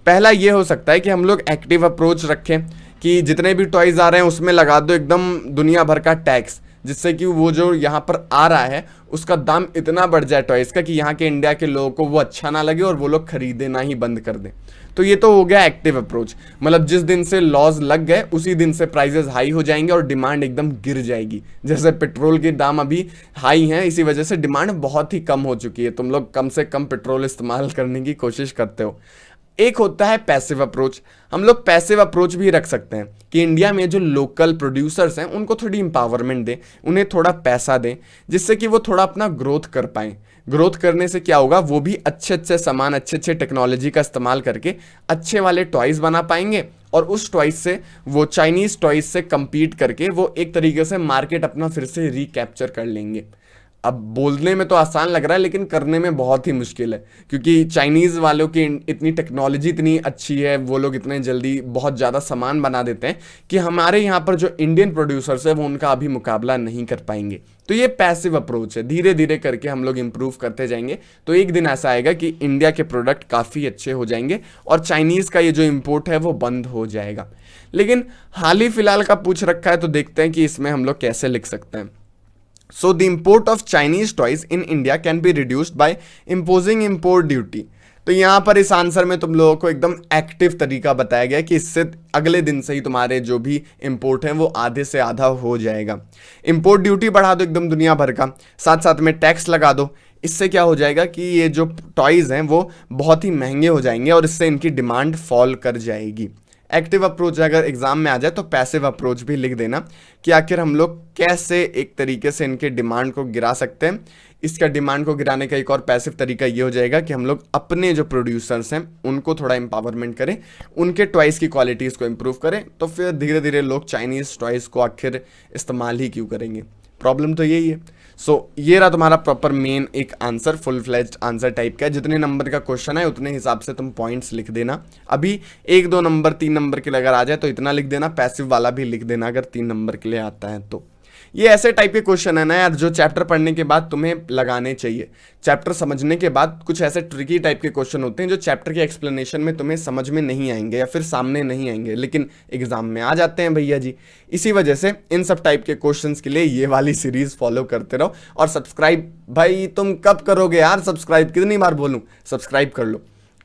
पहला ये हो सकता है कि हम लोग एक्टिव अप्रोच रखें कि जितने भी टॉयज आ रहे हैं उसमें लगा दो एकदम दुनिया भर का टैक्स, जिससे कि वो जो यहाँ पर आ रहा है उसका दाम इतना बढ़ जाए टॉयज का कि यहाँ के इंडिया के लोगों को वो अच्छा ना लगे और वो लोग खरीदेना ही बंद कर दें। तो ये तो हो गया एक्टिव अप्रोच, मतलब जिस दिन से लॉज लग गए उसी दिन से प्राइजेस हाई हो जाएंगे और डिमांड एकदम गिर जाएगी। जैसे पेट्रोल के दाम अभी हाई हैं, इसी वजह से डिमांड बहुत ही कम हो चुकी है। तुम लोग कम से कम पेट्रोल इस्तेमाल करने की कोशिश करते हो। एक होता है पैसिव अप्रोच, हम लोग पैसिव अप्रोच भी रख सकते हैं कि इंडिया में जो लोकल प्रोड्यूसर्स हैं उनको थोड़ी इंपावरमेंट दें, उन्हें थोड़ा पैसा दें, जिससे कि वो थोड़ा अपना ग्रोथ कर पाएं। ग्रोथ करने से क्या होगा, वो भी अच्छे अच्छे सामान, अच्छे अच्छे टेक्नोलॉजी का इस्तेमाल करके अच्छे वाले टॉयज बना पाएंगे और उस टॉयज से वो चाइनीज टॉयज से compete करके वो एक तरीके से मार्केट अपना फिर से रिकैप्चर कर लेंगे। अब बोलने में तो आसान लग रहा है लेकिन करने में बहुत ही मुश्किल है, क्योंकि चाइनीज़ वालों की इतनी टेक्नोलॉजी इतनी अच्छी है, वो लोग इतने जल्दी बहुत ज़्यादा सामान बना देते हैं कि हमारे यहाँ पर जो इंडियन प्रोड्यूसर्स है वो उनका अभी मुकाबला नहीं कर पाएंगे। तो ये पैसिव अप्रोच है, धीरे धीरे करके हम लोग इम्प्रूव करते जाएंगे तो एक दिन ऐसा आएगा कि इंडिया के प्रोडक्ट काफ़ी अच्छे हो जाएंगे और चाइनीज़ का ये जो इम्पोर्ट है वो बंद हो जाएगा। लेकिन हाल ही फिलहाल का पूछ रखा है तो देखते हैं कि इसमें हम लोग कैसे लिख सकते हैं। So the import of Chinese toys in India can be reduced by imposing import duty। तो यहाँ पर इस आंसर में तुम लोगों को एकदम एक्टिव तरीका बताया गया कि इससे अगले दिन से ही तुम्हारे जो भी इंपोर्ट हैं वो आधे से आधा हो जाएगा। इंपोर्ट ड्यूटी बढ़ा दो एकदम दुनिया भर का, साथ साथ में टैक्स लगा दो। इससे क्या हो जाएगा कि ये जो टॉयज़ हैं वो बहुत ही महंगे हो जाएंगे और इससे इनकी डिमांड फॉल कर जाएगी। एक्टिव अप्रोच अगर एग्जाम में आ जाए तो पैसिव अप्रोच भी लिख देना कि आखिर हम लोग कैसे एक तरीके से इनके डिमांड को गिरा सकते हैं। इसका डिमांड को गिराने का एक और पैसिव तरीका ये हो जाएगा कि हम लोग अपने जो प्रोड्यूसर्स हैं उनको थोड़ा एम्पावरमेंट करें, उनके टॉयज़ की क्वालिटीज़ को इम्प्रूव करें, तो फिर धीरे धीरे लोग चाइनीज़ टॉयज़ को आखिर इस्तेमाल ही क्यों करेंगे। प्रॉब्लम तो यही है। सो ये रहा तुम्हारा प्रॉपर मेन एक answer, full fledged answer type का। जितने नंबर का क्वेश्चन है उतने हिसाब से तुम पॉइंट्स लिख देना। अभी 1 2 नंबर 3 नंबर के लिए अगर आ जाए तो इतना लिख देना, पैसिव वाला भी लिख देना अगर 3 नंबर के लिए आता है तो। ये ऐसे टाइप के क्वेश्चन है ना यार जो चैप्टर पढ़ने के बाद तुम्हें लगाने चाहिए। चैप्टर समझने के बाद कुछ ऐसे ट्रिकी टाइप के क्वेश्चन होते हैं जो चैप्टर के एक्सप्लेनेशन में तुम्हें समझ में नहीं आएंगे या फिर सामने नहीं आएंगे, लेकिन एग्जाम में आ जाते हैं भैया जी। इसी वजह से इन सब टाइप के क्वेश्चंस के लिए ये वाली सीरीज फॉलो करते रहो। और सब्सक्राइब भाई तुम कब करोगे यार सब्सक्राइब, कितनी बार बोलूं, सब्सक्राइब कर लो।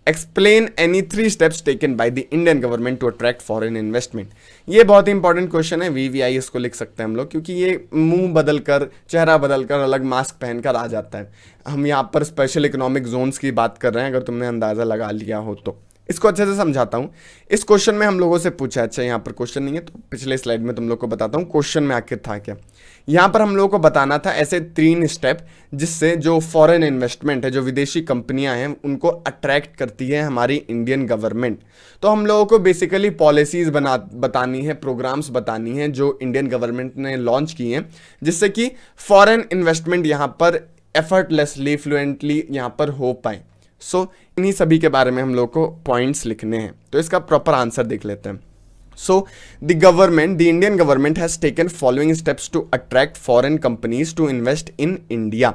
Explain any 3 steps taken by the Indian government to attract foreign investment. ये बहुत ही इंपॉर्टेंट क्वेश्चन है, VVI इसको लिख सकते हैं हम लोग, क्योंकि ये मुंह बदल कर, चेहरा बदल कर, अलग मास्क पहनकर आ जाता है। हम यहाँ पर स्पेशल इकोनॉमिक जोन्स की बात कर रहे हैं, अगर तुमने अंदाज़ा लगा लिया हो तो। इसको अच्छे से समझाता हूँ। इस क्वेश्चन में हम लोगों से पूछा, अच्छा यहाँ पर क्वेश्चन नहीं है तो पिछले स्लाइड में तुम लोग को बताता हूँ क्वेश्चन में आखिर था क्या। यहाँ पर हम लोगों को बताना था ऐसे 3 स्टेप जिससे जो फॉरेन इन्वेस्टमेंट है, जो विदेशी कंपनियां हैं, उनको अट्रैक्ट करती है हमारी इंडियन गवर्नमेंट। तो हम लोगों को बेसिकली पॉलिसीज़ बतानी है, प्रोग्राम्स बतानी है जो इंडियन गवर्नमेंट ने लॉन्च किए हैं, जिससे कि फॉरेन इन्वेस्टमेंट यहाँ पर एफर्टलेसली, फ्लुएंटली यहाँ पर हो पाए। सो इन्हीं सभी के बारे में हम लोग को पॉइंट्स लिखने हैं। तो इसका प्रॉपर आंसर देख लेते हैं। So the Indian government has taken following steps to attract foreign companies to invest in India.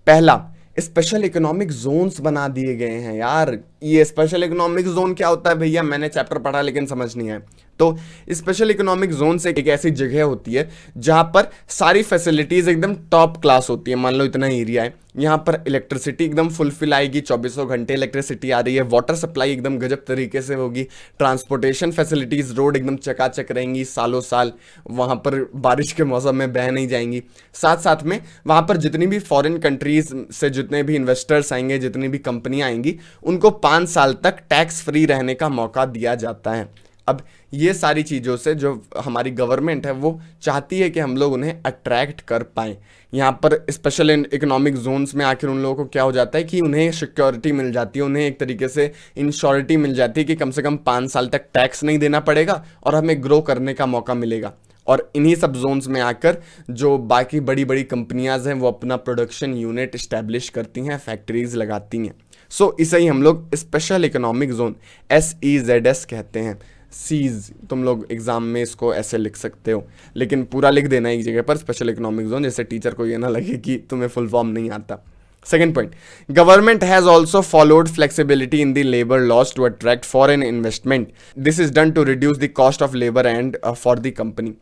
पहला, स्पेशल इकोनॉमिक जोन्स बना दिए गए हैं। यार ये स्पेशल इकोनॉमिक जोन क्या होता है भैया, मैंने चैप्टर पढ़ा लेकिन समझ नहीं आया। तो स्पेशल इकोनॉमिक जोन से एक ऐसी जगह होती है जहाँ पर सारी फैसिलिटीज़ एकदम टॉप क्लास होती है। मान लो इतना एरिया है, यहाँ पर इलेक्ट्रिसिटी एकदम फुलफिल आएगी, 24 घंटे इलेक्ट्रिसिटी आ रही है, वाटर सप्लाई एकदम गजब तरीके से होगी, ट्रांसपोर्टेशन फैसिलिटीज़, रोड एकदम चकाचक रहेंगी सालों साल, वहाँ पर बारिश के मौसम में बह नहीं जाएंगी। साथ साथ में वहाँ पर जितनी भी फॉरेन कंट्रीज से जितने भी इन्वेस्टर्स आएंगे, जितनी भी कंपनियाँ आएंगी, उनको 5 साल तक टैक्स फ्री रहने का मौका दिया जाता है। अब ये सारी चीज़ों से जो हमारी गवर्नमेंट है वो चाहती है कि हम लोग उन्हें अट्रैक्ट कर पाएँ। यहाँ पर स्पेशल इकोनॉमिक जोन्स में आखिर उन लोगों को क्या हो जाता है कि उन्हें सिक्योरिटी मिल जाती है, उन्हें एक तरीके से इंश्योरिटी मिल जाती है कि कम से कम 5 साल तक टैक्स नहीं देना पड़ेगा और हमें ग्रो करने का मौका मिलेगा। और इन्हीं सब जोन्स में आकर जो बाकी बड़ी बड़ी कंपनियां हैं वो अपना प्रोडक्शन यूनिट इस्टेब्लिश करती हैं, फैक्ट्रीज लगाती हैं। सो इसे ही हम लोग स्पेशल इकोनॉमिक जोन SEZS कहते हैं। सीज तुम लोग एग्जाम में इसको ऐसे लिख सकते हो, लेकिन पूरा लिख देना एक जगह पर स्पेशल इकोनॉमिक जोन, जैसे टीचर को ये ना लगे कि तुम्हें फुल फॉर्म नहीं आता। Second point, government has also followed flexibility in the labor laws to attract foreign investment. This is done to reduce the cost of labor and for the company.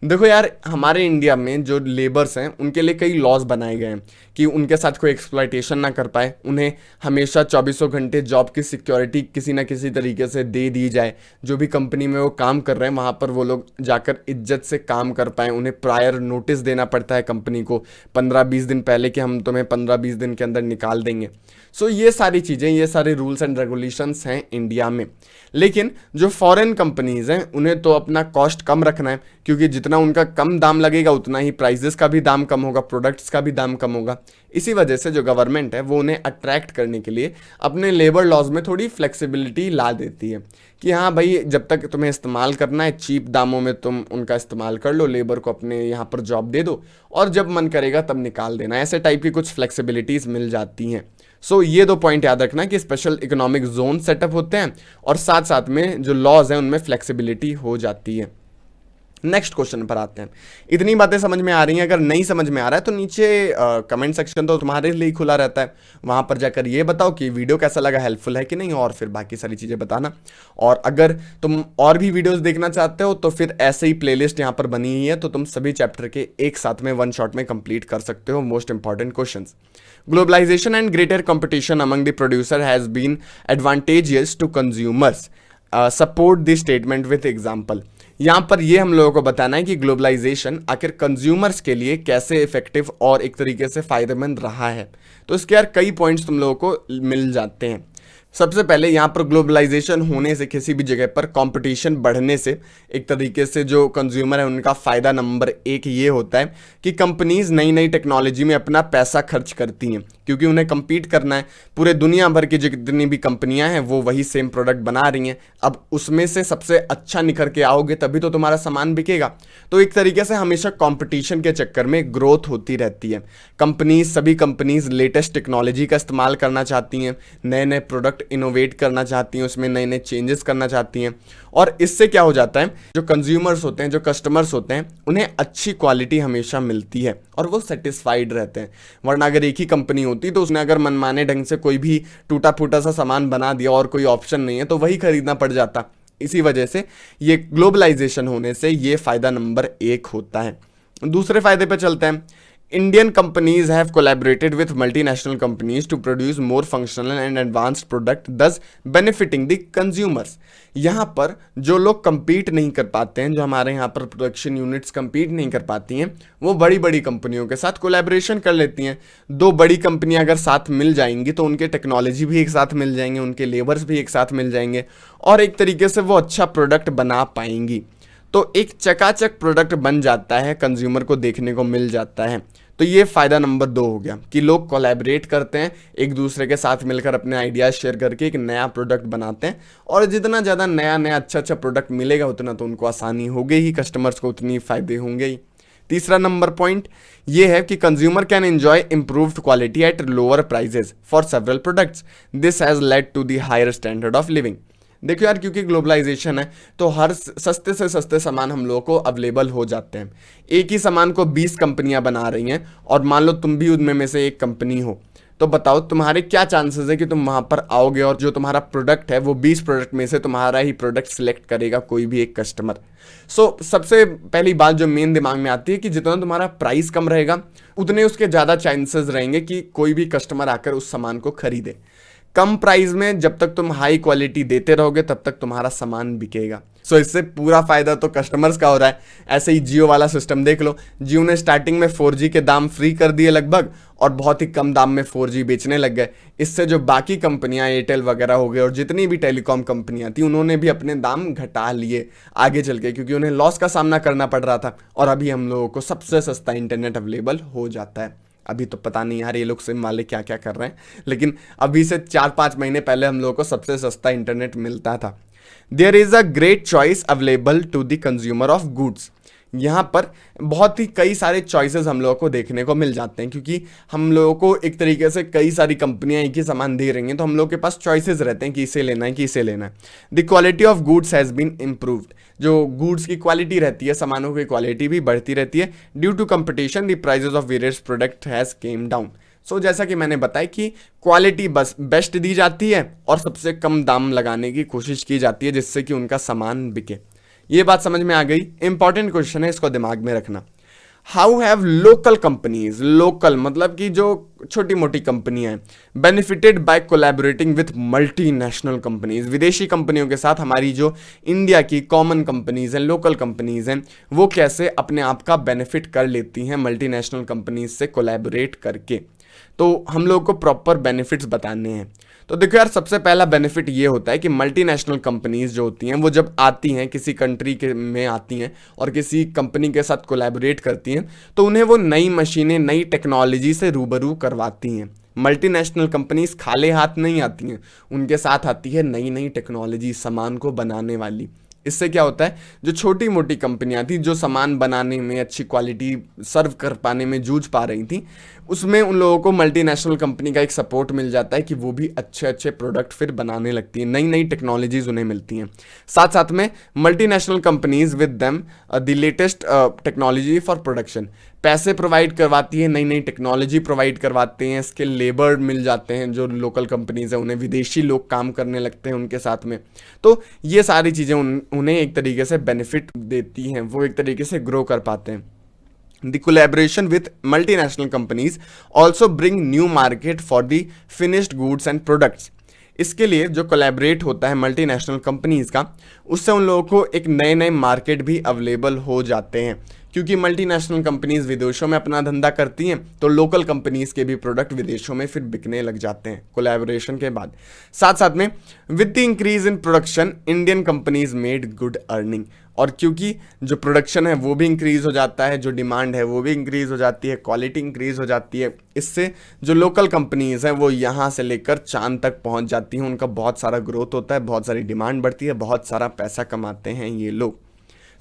देखो यार, हमारे इंडिया में जो labours हैं उनके लिए कई लॉज बनाए गए हैं कि उनके साथ कोई एक्सप्लॉयटेशन ना कर पाए, उन्हें हमेशा 24 घंटे जॉब की सिक्योरिटी किसी ना किसी तरीके से दे दी जाए, जो भी कंपनी में वो काम कर रहे हैं वहाँ पर वो लोग जाकर इज्जत से काम कर पाएँ। उन्हें प्रायर नोटिस देना पड़ता है कंपनी को 15-20 दिन पहले कि हम तुम्हें 15-20 दिन के अंदर निकाल देंगे। सो ये सारी चीज़ें, ये सारे रूल्स एंड रेगुलेशंस हैं इंडिया में। लेकिन जो फॉरेन कंपनीज़ हैं उन्हें तो अपना कॉस्ट कम रखना है, क्योंकि जितना उनका कम दाम लगेगा उतना ही प्राइजेस का भी दाम कम होगा, प्रोडक्ट्स का भी दाम कम होगा। इसी वजह से जो गवर्नमेंट है वो उन्हें अट्रैक्ट करने के लिए अपने लेबर लॉज में थोड़ी फ्लेक्सिबिलिटी ला देती है कि हाँ भाई, जब तक तुम्हें इस्तेमाल करना है चीप दामों में तुम उनका इस्तेमाल कर लो, लेबर को अपने यहाँ पर जॉब दे दो और जब मन करेगा तब निकाल देना। ऐसे टाइप की कुछ फ्लेक्सिबिलिटीज़ मिल जाती हैं। सो ये 2 पॉइंट याद रखना कि स्पेशल इकोनॉमिक जोन सेटअप होते हैं और साथ साथ में जो लॉज हैं उनमें फ्लेक्सिबिलिटी हो जाती है। नेक्स्ट क्वेश्चन पर आते हैं। इतनी बातें समझ में आ रही हैं? अगर नहीं समझ में आ रहा है तो नीचे कमेंट सेक्शन तो तुम्हारे लिए खुला रहता है, वहाँ पर जाकर ये बताओ कि वीडियो कैसा लगा, हेल्पफुल है कि नहीं, और फिर बाकी सारी चीज़ें बताना। और अगर तुम और भी वीडियोस देखना चाहते हो तो फिर ऐसे ही प्लेलिस्ट यहाँ पर बनी हुई है, तो तुम सभी चैप्टर के एक साथ में 1 शॉट में कंप्लीट कर सकते हो most important questions. Globalization and greater competition among the producer has been advantageous to consumers. Support this statement with example. यहाँ पर ये हम लोगों को बताना है कि ग्लोबलाइजेशन आखिर कंज्यूमर्स के लिए कैसे इफेक्टिव और एक तरीके से फायदेमंद रहा है। तो इसके यार कई पॉइंट्स तुम लोगों को मिल जाते हैं। सबसे पहले यहाँ पर ग्लोबलाइजेशन होने से, किसी भी जगह पर कंपटीशन बढ़ने से एक तरीके से जो कंज्यूमर है उनका फ़ायदा नंबर 1 ये होता है कि कंपनीज नई नई टेक्नोलॉजी में अपना पैसा खर्च करती हैं, क्योंकि उन्हें compete करना है। पूरे दुनिया भर की जितनी भी कंपनियां हैं वो वही सेम प्रोडक्ट बना रही हैं। अब उसमें से सबसे अच्छा निखर के आओगे तभी तो तुम्हारा सामान बिकेगा। तो एक तरीके से हमेशा कंपटीशन के चक्कर में ग्रोथ होती रहती है। सभी कंपनीज लेटेस्ट टेक्नोलॉजी का इस्तेमाल करना चाहती हैं, नए नए प्रोडक्ट इनोवेट करना चाहती हैं, उसमें नए नए चेंजेस करना चाहती हैं। और इससे क्या हो जाता है, जो कंज्यूमर्स होते हैं, जो कस्टमर्स होते हैं, उन्हें अच्छी क्वालिटी हमेशा मिलती है और वो सेटिस्फाइड रहते हैं। वरना अगर एक ही कंपनी होती तो उसने अगर मनमाने ढंग से कोई भी टूटा फूटा सा सामान बना दिया और कोई ऑप्शन नहीं है तो वही खरीदना पड़ जाता। इसी वजह से ये ग्लोबलाइजेशन होने से ये फायदा नंबर 1 होता है। दूसरे फायदे पे चलते हैं। Indian companies have collaborated with multinational companies to produce more functional and advanced product, thus benefiting the consumers. यहाँ पर जो लोग compete नहीं कर पाते हैं, जो हमारे यहाँ पर प्रोडक्शन यूनिट्स compete नहीं कर पाती हैं, वो बड़ी बड़ी कंपनियों के साथ कोलैबोरेशन कर लेती हैं। 2 बड़ी कंपनियां अगर साथ मिल जाएंगी तो उनके टेक्नोलॉजी भी एक साथ मिल जाएंगे, उनके लेबर्स भी एक साथ मिल जाएंगे और एक तरीके से वो अच्छा प्रोडक्ट बना पाएंगी। तो एक चकाचक प्रोडक्ट बन जाता है, कंज्यूमर को देखने को मिल जाता है। तो ये फ़ायदा नंबर 2 हो गया कि लोग कोलैबोरेट करते हैं, एक दूसरे के साथ मिलकर अपने आइडियाज़ शेयर करके एक नया प्रोडक्ट बनाते हैं। और जितना ज़्यादा नया अच्छा प्रोडक्ट मिलेगा उतना तो उनको आसानी होगी ही, कस्टमर्स को उतनी फ़ायदे होंगे ही। तीसरा नंबर पॉइंट ये है कि consumer can enjoy improved quality at lower prices for several products. This has led to the higher standard of living. देखो यार, क्योंकि ग्लोबलाइजेशन है तो हर सस्ते से सस्ते सामान हम लोगों को अवेलेबल हो जाते हैं। एक ही सामान को 20 कंपनियां बना रही हैं और मान लो तुम भी उनमें में से एक कंपनी हो, तो बताओ तुम्हारे क्या चांसेस है कि तुम वहां पर आओगे और जो तुम्हारा प्रोडक्ट है वो 20 प्रोडक्ट में से तुम्हारा ही प्रोडक्ट सिलेक्ट करेगा कोई भी एक कस्टमर। सो सबसे पहली बात जो मेन दिमाग में आती है कि जितना तुम्हारा प्राइस कम रहेगा उतने उसके ज़्यादा चांसेस रहेंगे कि कोई भी कस्टमर आकर उस सामान को खरीदे। कम प्राइस में जब तक तुम हाई क्वालिटी देते रहोगे तब तक तुम्हारा सामान बिकेगा। सो इससे पूरा फायदा तो कस्टमर्स का हो रहा है। ऐसे ही जियो वाला सिस्टम देख लो, जियो ने स्टार्टिंग में 4G के दाम फ्री कर दिए लगभग और बहुत ही कम दाम में 4G बेचने लग गए। इससे जो बाकी कंपनियां एयरटेल वगैरह हो गए और जितनी भी टेलीकॉम कंपनियां थी उन्होंने भी अपने दाम घटा लिए आगे चल के, क्योंकि उन्हें लॉस का सामना करना पड़ रहा था। और अभी हम लोगों को सबसे सस्ता इंटरनेट अवेलेबल हो जाता है। अभी तो पता नहीं यार ये लोग सिम वाले क्या क्या कर रहे हैं, लेकिन अभी से 4-5 महीने पहले हम लोगों को सबसे सस्ता इंटरनेट मिलता था। There is a great choice available to the consumer of goods. यहाँ पर बहुत ही कई सारे चॉइसेस हम लोगों को देखने को मिल जाते हैं, क्योंकि हम लोगों को एक तरीके से कई सारी कंपनियां एक ही सामान दे रही हैं तो हम लोगों के पास चॉइसेस रहते हैं कि इसे लेना है कि इसे लेना है। The quality of goods has been improved. जो गुड्स की क्वालिटी रहती है, सामानों की क्वालिटी भी बढ़ती रहती है। Due to competition the prices of various product has came down. So जैसा कि मैंने बताया कि क्वालिटी बस बेस्ट दी जाती है और सबसे कम दाम लगाने की कोशिश की जाती है जिससे कि उनका सामान बिके। ये बात समझ में आ गई। इंपॉर्टेंट क्वेश्चन है, इसको दिमाग में रखना। How have local companies, local मतलब कि जो छोटी मोटी कंपनियां हैं, benefited bye collaborating with multinational companies, विदेशी कंपनियों के साथ हमारी जो इंडिया की कॉमन कंपनीज हैं, लोकल कंपनीज हैं, वो कैसे अपने आप का बेनिफिट कर लेती हैं मल्टीनेशनल कंपनीज से कोलैबोरेट करके। तो हम लोग को प्रॉपर बेनिफिट्स बताने हैं। तो देखो यार, सबसे पहला बेनिफिट ये होता है कि मल्टीनेशनल कंपनीज जो होती हैं वो जब आती हैं किसी कंट्री के में आती हैं और किसी कंपनी के साथ कोलैबोरेट करती हैं तो उन्हें वो नई मशीनें, नई टेक्नोलॉजी से रूबरू करवाती हैं। मल्टीनेशनल कंपनीज खाली हाथ नहीं आती हैं, उनके साथ आती है नई नई टेक्नोलॉजी सामान को बनाने वाली। इससे क्या होता है, जो छोटी मोटी कंपनियां थी जो सामान बनाने में, अच्छी क्वालिटी सर्व कर पाने में जूझ पा रही थी, उसमें उन लोगों को मल्टीनेशनल कंपनी का एक सपोर्ट मिल जाता है कि वो भी अच्छे अच्छे प्रोडक्ट फिर बनाने लगती हैं, नई नई टेक्नोलॉजीज उन्हें मिलती हैं। साथ साथ में multinational companies with them the latest technology for production, पैसे प्रोवाइड करवाती है, नई नई टेक्नोलॉजी प्रोवाइड करवाते हैं, स्किल लेबर मिल जाते हैं, जो लोकल कंपनीज हैं उन्हें विदेशी लोग काम करने लगते हैं उनके साथ में। तो ये सारी चीज़ें उन्हें एक तरीके से बेनिफिट देती हैं, वो एक तरीके से ग्रो कर पाते हैं। The collaboration with multinational companies also bring new market for the finished goods and products. इसके लिए जो कोलैबोरेट होता है मल्टीनेशनल कंपनीज का, उससे उन लोगों को एक नए नए मार्केट भी अवेलेबल हो जाते हैं, क्योंकि मल्टीनेशनल कंपनीज विदेशों में अपना धंधा करती हैं तो लोकल कंपनीज के भी प्रोडक्ट विदेशों में फिर बिकने लग जाते हैं कोलैबोरेशन के बाद। साथ साथ में with the increase in production Indian companies made good earning, और क्योंकि जो प्रोडक्शन है वो भी इंक्रीज हो जाता है, जो डिमांड है वो भी इंक्रीज हो जाती है, क्वालिटी इंक्रीज हो जाती है, इससे जो लोकल कंपनीज हैं वो यहाँ से लेकर चांद तक पहुँच जाती हैं, उनका बहुत सारा ग्रोथ होता है, बहुत सारी डिमांड बढ़ती है, बहुत सारा पैसा कमाते हैं ये लोग।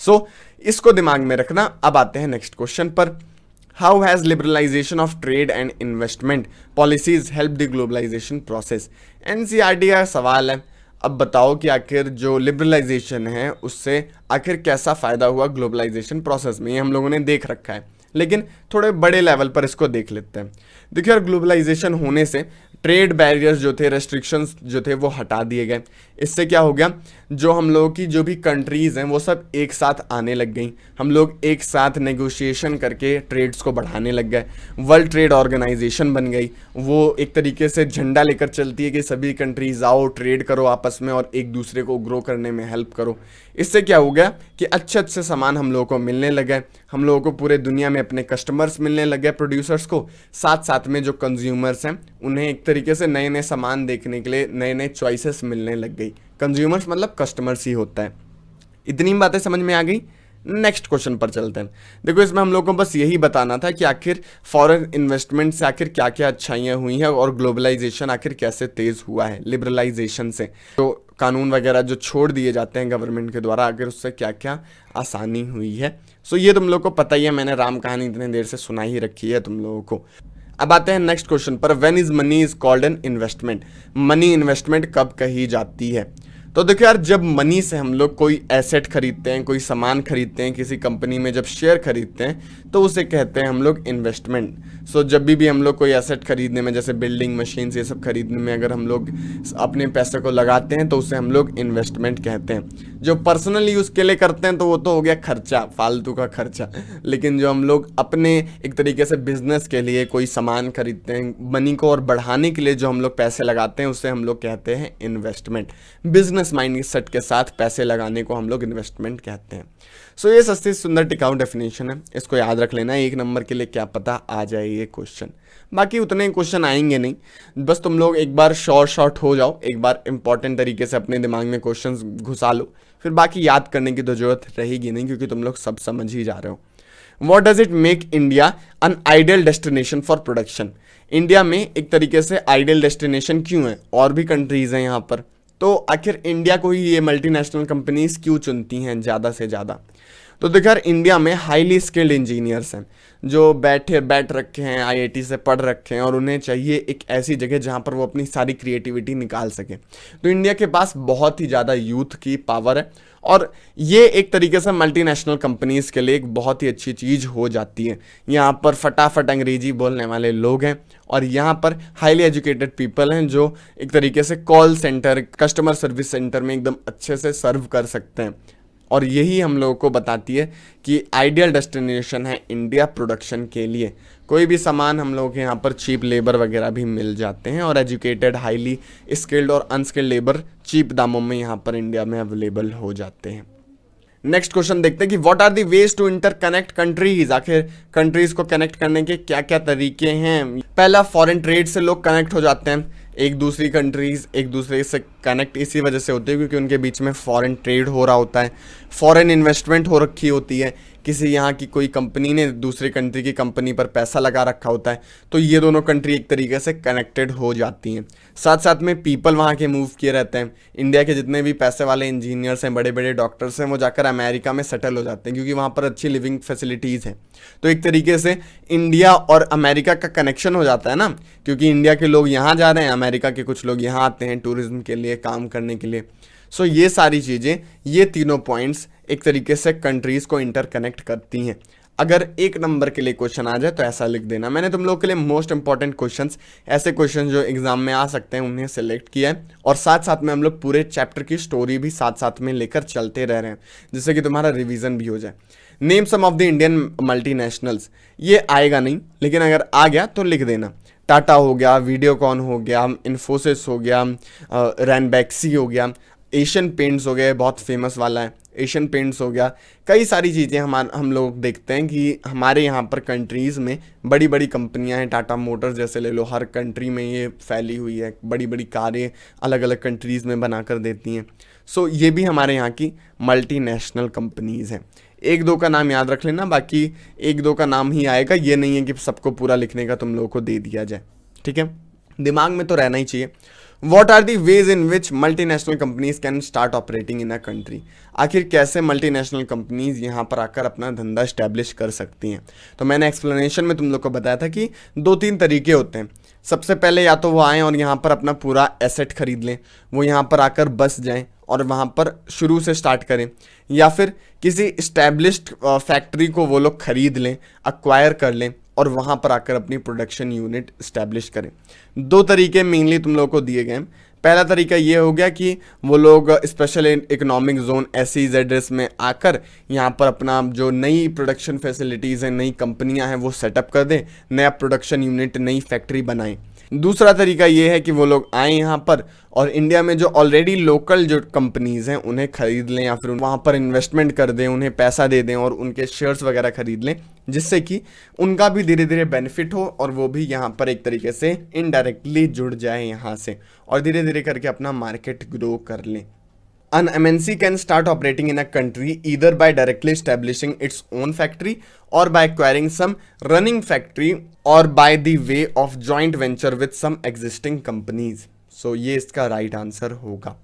सो इसको दिमाग में रखना। अब आते हैं नेक्स्ट क्वेश्चन पर। How has liberalisation of trade and investment policies help the globalisation process? NCERT का सवाल है। अब बताओ कि आखिर जो लिबरलाइजेशन है उससे आखिर कैसा फ़ायदा हुआ ग्लोबलाइजेशन प्रोसेस में। ये हम लोगों ने देख रखा है, लेकिन थोड़े बड़े लेवल पर इसको देख लेते हैं। देखिए यार, ग्लोबलाइजेशन होने से ट्रेड बैरियर्स जो थे, रेस्ट्रिक्शंस जो थे वो हटा दिए गए। इससे क्या हो गया, जो हम लोगों की जो भी कंट्रीज़ हैं वो सब एक साथ आने लग गई, हम लोग एक साथ नेगोशिएशन करके ट्रेड्स को बढ़ाने लग गए। वर्ल्ड ट्रेड ऑर्गेनाइजेशन बन गई, वो एक तरीके से झंडा लेकर चलती है कि सभी कंट्रीज आओ, ट्रेड करो आपस में और एक दूसरे को ग्रो करने में हेल्प करो। इससे क्या हो गया कि अच्छे अच्छे सामान हम लोगों को मिलने लगे, हम लोगों को पूरे दुनिया में अपने कस्टमर्स मिलने लगे, प्रोड्यूसर्स को, साथ साथ में जो कंज्यूमर्स हैं उन्हें एक तरीके से नए नए सामान देखने के लिए नए नए चॉइसेस मिलने लग गई। कंज्यूमर्स मतलब कस्टमर्स ही होता है। इतनी बातें समझ में आ गई। नेक्स्ट क्वेश्चन पर चलते हैं। देखो, इसमें हम लोग को बस यही बताना था कि आखिर फॉरेन इन्वेस्टमेंट से आखिर क्या क्या अच्छाइयाँ हुई हैं और ग्लोबलाइजेशन आखिर कैसे तेज़ हुआ है लिबरलाइजेशन से। तो कानून वगैरह जो छोड़ दिए जाते हैं गवर्नमेंट के द्वारा, आखिर उससे क्या क्या आसानी हुई है। सो ये तुम लोग को पता ही है, मैंने राम कहानी इतने देर से सुना ही रखी है तुम लोगों को। अब आते हैं नेक्स्ट क्वेश्चन पर। When is money is called an investment? Money investment कब कही जाती है? तो देखो यार, जब मनी से हम लोग कोई एसेट खरीदते हैं, कोई सामान खरीदते हैं, किसी कंपनी में जब शेयर खरीदते हैं तो उसे कहते हैं हम लोग इन्वेस्टमेंट। सो जब भी हम लोग कोई एसेट खरीदने में, जैसे बिल्डिंग मशीन्स ये सब खरीदने में अगर हम लोग अपने पैसे को लगाते हैं तो उसे हम लोग इन्वेस्टमेंट कहते हैं। जो पर्सनल यूज़ के लिए करते हैं तो वो तो हो गया खर्चा, फालतू का खर्चा। लेकिन जो हम लोग अपने एक तरीके से बिजनेस के लिए कोई सामान खरीदते हैं, मनी को और बढ़ाने के लिए जो हम लोग पैसे लगाते हैं उसे हम लोग कहते हैं इन्वेस्टमेंट। बिजनेस माइंडसेट के साथ पैसे लगाने को हम लोग इन्वेस्टमेंट कहते हैं। सो ये सस्ती सुंदर टिकाऊ डेफिनेशन है, इसको याद रख लेना। एक नंबर के लिए क्या पता आ जाए ये क्वेश्चन। बाकी उतने क्वेश्चन आएंगे नहीं, बस तुम लोग एक बार शॉर्ट हो जाओ, एक बार इंपॉर्टेंट तरीके से अपने दिमाग में क्वेश्चंस घुसा लो, फिर बाकी याद करने की तो जरूरत रहेगी नहीं, क्योंकि तुम लोग सब समझ ही जा रहे हो। What does it make India an ideal destination for production? India में एक तरीके से आइडियल डेस्टिनेशन क्यों है? और भी कंट्रीज हैं यहाँ पर, तो आखिर इंडिया को ही ये मल्टीनेशनल कंपनीज क्यों चुनती हैं ज़्यादा से ज़्यादा? तो देखो यार, इंडिया में हाईली स्किल्ड इंजीनियर्स हैं जो बैठ रखे हैं, आईआईटी से पढ़ रखे हैं, और उन्हें चाहिए एक ऐसी जगह जहां पर वो अपनी सारी क्रिएटिविटी निकाल सके। तो इंडिया के पास बहुत ही ज़्यादा यूथ की पावर है, और ये एक तरीके से मल्टीनेशनल कंपनीज के लिए एक बहुत ही अच्छी चीज़ हो जाती है। यहाँ पर फटाफट अंग्रेजी बोलने वाले लोग हैं, और यहाँ पर हाईली एजुकेटेड पीपल हैं जो एक तरीके से call centre, customer service centre में एकदम अच्छे से सर्व कर सकते हैं। और यही हम लोगों को बताती है कि आइडियल डेस्टिनेशन है इंडिया प्रोडक्शन के लिए। कोई भी सामान हम लोग के यहाँ पर चीप लेबर वगैरह भी मिल जाते हैं, और एजुकेटेड, हाईली स्किल्ड और अनस्किल्ड लेबर चीप दामों में यहाँ पर इंडिया में अवेलेबल हो जाते हैं। नेक्स्ट क्वेश्चन देखते हैं कि what are the ways to interconnect countries. आखिर कंट्रीज को कनेक्ट करने के क्या क्या तरीके हैं। पहला, फॉरेन ट्रेड से लोग कनेक्ट हो जाते हैं। एक दूसरी कंट्रीज एक दूसरे से कनेक्ट इसी वजह से होती है क्योंकि उनके बीच में फॉरेन ट्रेड हो रहा होता है, फॉरेन इन्वेस्टमेंट हो रखी होती है, किसी यहाँ की कोई कंपनी ने दूसरी कंट्री की कंपनी पर पैसा लगा रखा होता है, तो ये दोनों कंट्री एक तरीके से कनेक्टेड हो जाती हैं। साथ साथ में पीपल वहाँ के मूव किए रहते हैं। इंडिया के जितने भी पैसे वाले इंजीनियर्स हैं, बड़े बड़े डॉक्टर्स हैं, वो जाकर अमेरिका में सेटल हो जाते हैं क्योंकि वहाँ पर अच्छी लिविंग फैसिलिटीज़ हैं। तो एक तरीके से इंडिया और अमेरिका का कनेक्शन हो जाता है ना, क्योंकि इंडिया के लोग यहाँ जा रहे हैं, अमेरिका के कुछ लोग यहाँ आते हैं टूरिज्म के लिए, काम करने के लिए। सो ये सारी चीज़ें, ये तीनों पॉइंट्स एक तरीके से कंट्रीज़ को इंटरकनेक्ट करती हैं। अगर एक नंबर के लिए क्वेश्चन आ जाए तो ऐसा लिख देना। मैंने तुम लोग के लिए मोस्ट इंपॉर्टेंट क्वेश्चंस, ऐसे क्वेश्चन जो एग्जाम में आ सकते हैं, उन्हें सेलेक्ट किया है, और साथ साथ में हम लोग पूरे चैप्टर की स्टोरी भी साथ साथ में लेकर चलते रह रहे हैं जिससे कि तुम्हारा रिवीजन भी हो जाए। Name some of the Indian multinationals, ये आएगा नहीं, लेकिन अगर आ गया तो लिख देना। टाटा हो गया, वीडियोकॉन हो गया, इन्फोसिस हो गया, रैनबैक्सी हो गया, एशियन पेंट्स हो गया, बहुत फेमस वाला है, एशियन पेंट्स हो गया। कई सारी चीज़ें हम लोग देखते हैं कि हमारे यहाँ पर कंट्रीज़ में बड़ी बड़ी कंपनियाँ हैं। टाटा मोटर्स जैसे ले लो, हर कंट्री में ये फैली हुई है, बड़ी बड़ी कारें अलग अलग कंट्रीज़ में बना कर देती हैं। सो ये भी हमारे यहाँ की मल्टीनेशनल कंपनीज़ हैं। एक दो का नाम याद रख लेना, बाकी एक दो का नाम ही आएगा, ये नहीं है कि सबको पूरा लिखने का तुम लोगों को दे दिया जाए, ठीक है, दिमाग में तो रहना ही चाहिए। What are the ways in which multinational companies can start operating in a country? आखिर कैसे मल्टीनेशनल कंपनीज यहाँ पर आकर अपना धंधा स्टैब्लिश कर सकती हैं। तो मैंने एक्सप्लेनेशन में तुम लोग को बताया था कि 2-3 तरीके होते हैं। सबसे पहले या तो वो आएँ और यहाँ पर अपना पूरा एसेट खरीद लें, वो यहाँ पर आकर बस जाएं और वहाँ पर शुरू से स्टार्ट करें, या फिर किसी इस्टेब्लिश्ड फैक्ट्री को वो लोग खरीद लें, एक्वायर कर लें और वहाँ पर आकर अपनी प्रोडक्शन यूनिट इस्टेब्लिश करें। 2 तरीके मेनली तुम लोगों को दिए गए हैं। पहला तरीका ये हो गया कि वो लोग स्पेशल इकोनॉमिक जोन SEZ में आकर यहाँ पर अपना जो नई प्रोडक्शन फैसिलिटीज़ हैं, नई कंपनियाँ हैं, वो सेटअप कर दें, नया प्रोडक्शन यूनिट, नई फैक्ट्री बनाएं। दूसरा तरीका ये है कि वो लोग आए यहाँ पर और इंडिया में जो ऑलरेडी लोकल जो कंपनीज़ हैं उन्हें खरीद लें, या फिर वहाँ पर इन्वेस्टमेंट कर दें, उन्हें पैसा दे दें और उनके शेयर्स वगैरह खरीद लें, जिससे कि उनका भी धीरे धीरे बेनिफिट हो और वो भी यहाँ पर एक तरीके से इनडायरेक्टली जुड़ जाए यहाँ से, और धीरे धीरे करके अपना मार्केट ग्रो कर लें। An MNC can start operating in a country either by directly establishing its own factory or by acquiring some running factory or by the way of joint venture with some existing companies. So ये इसका right answer होगा।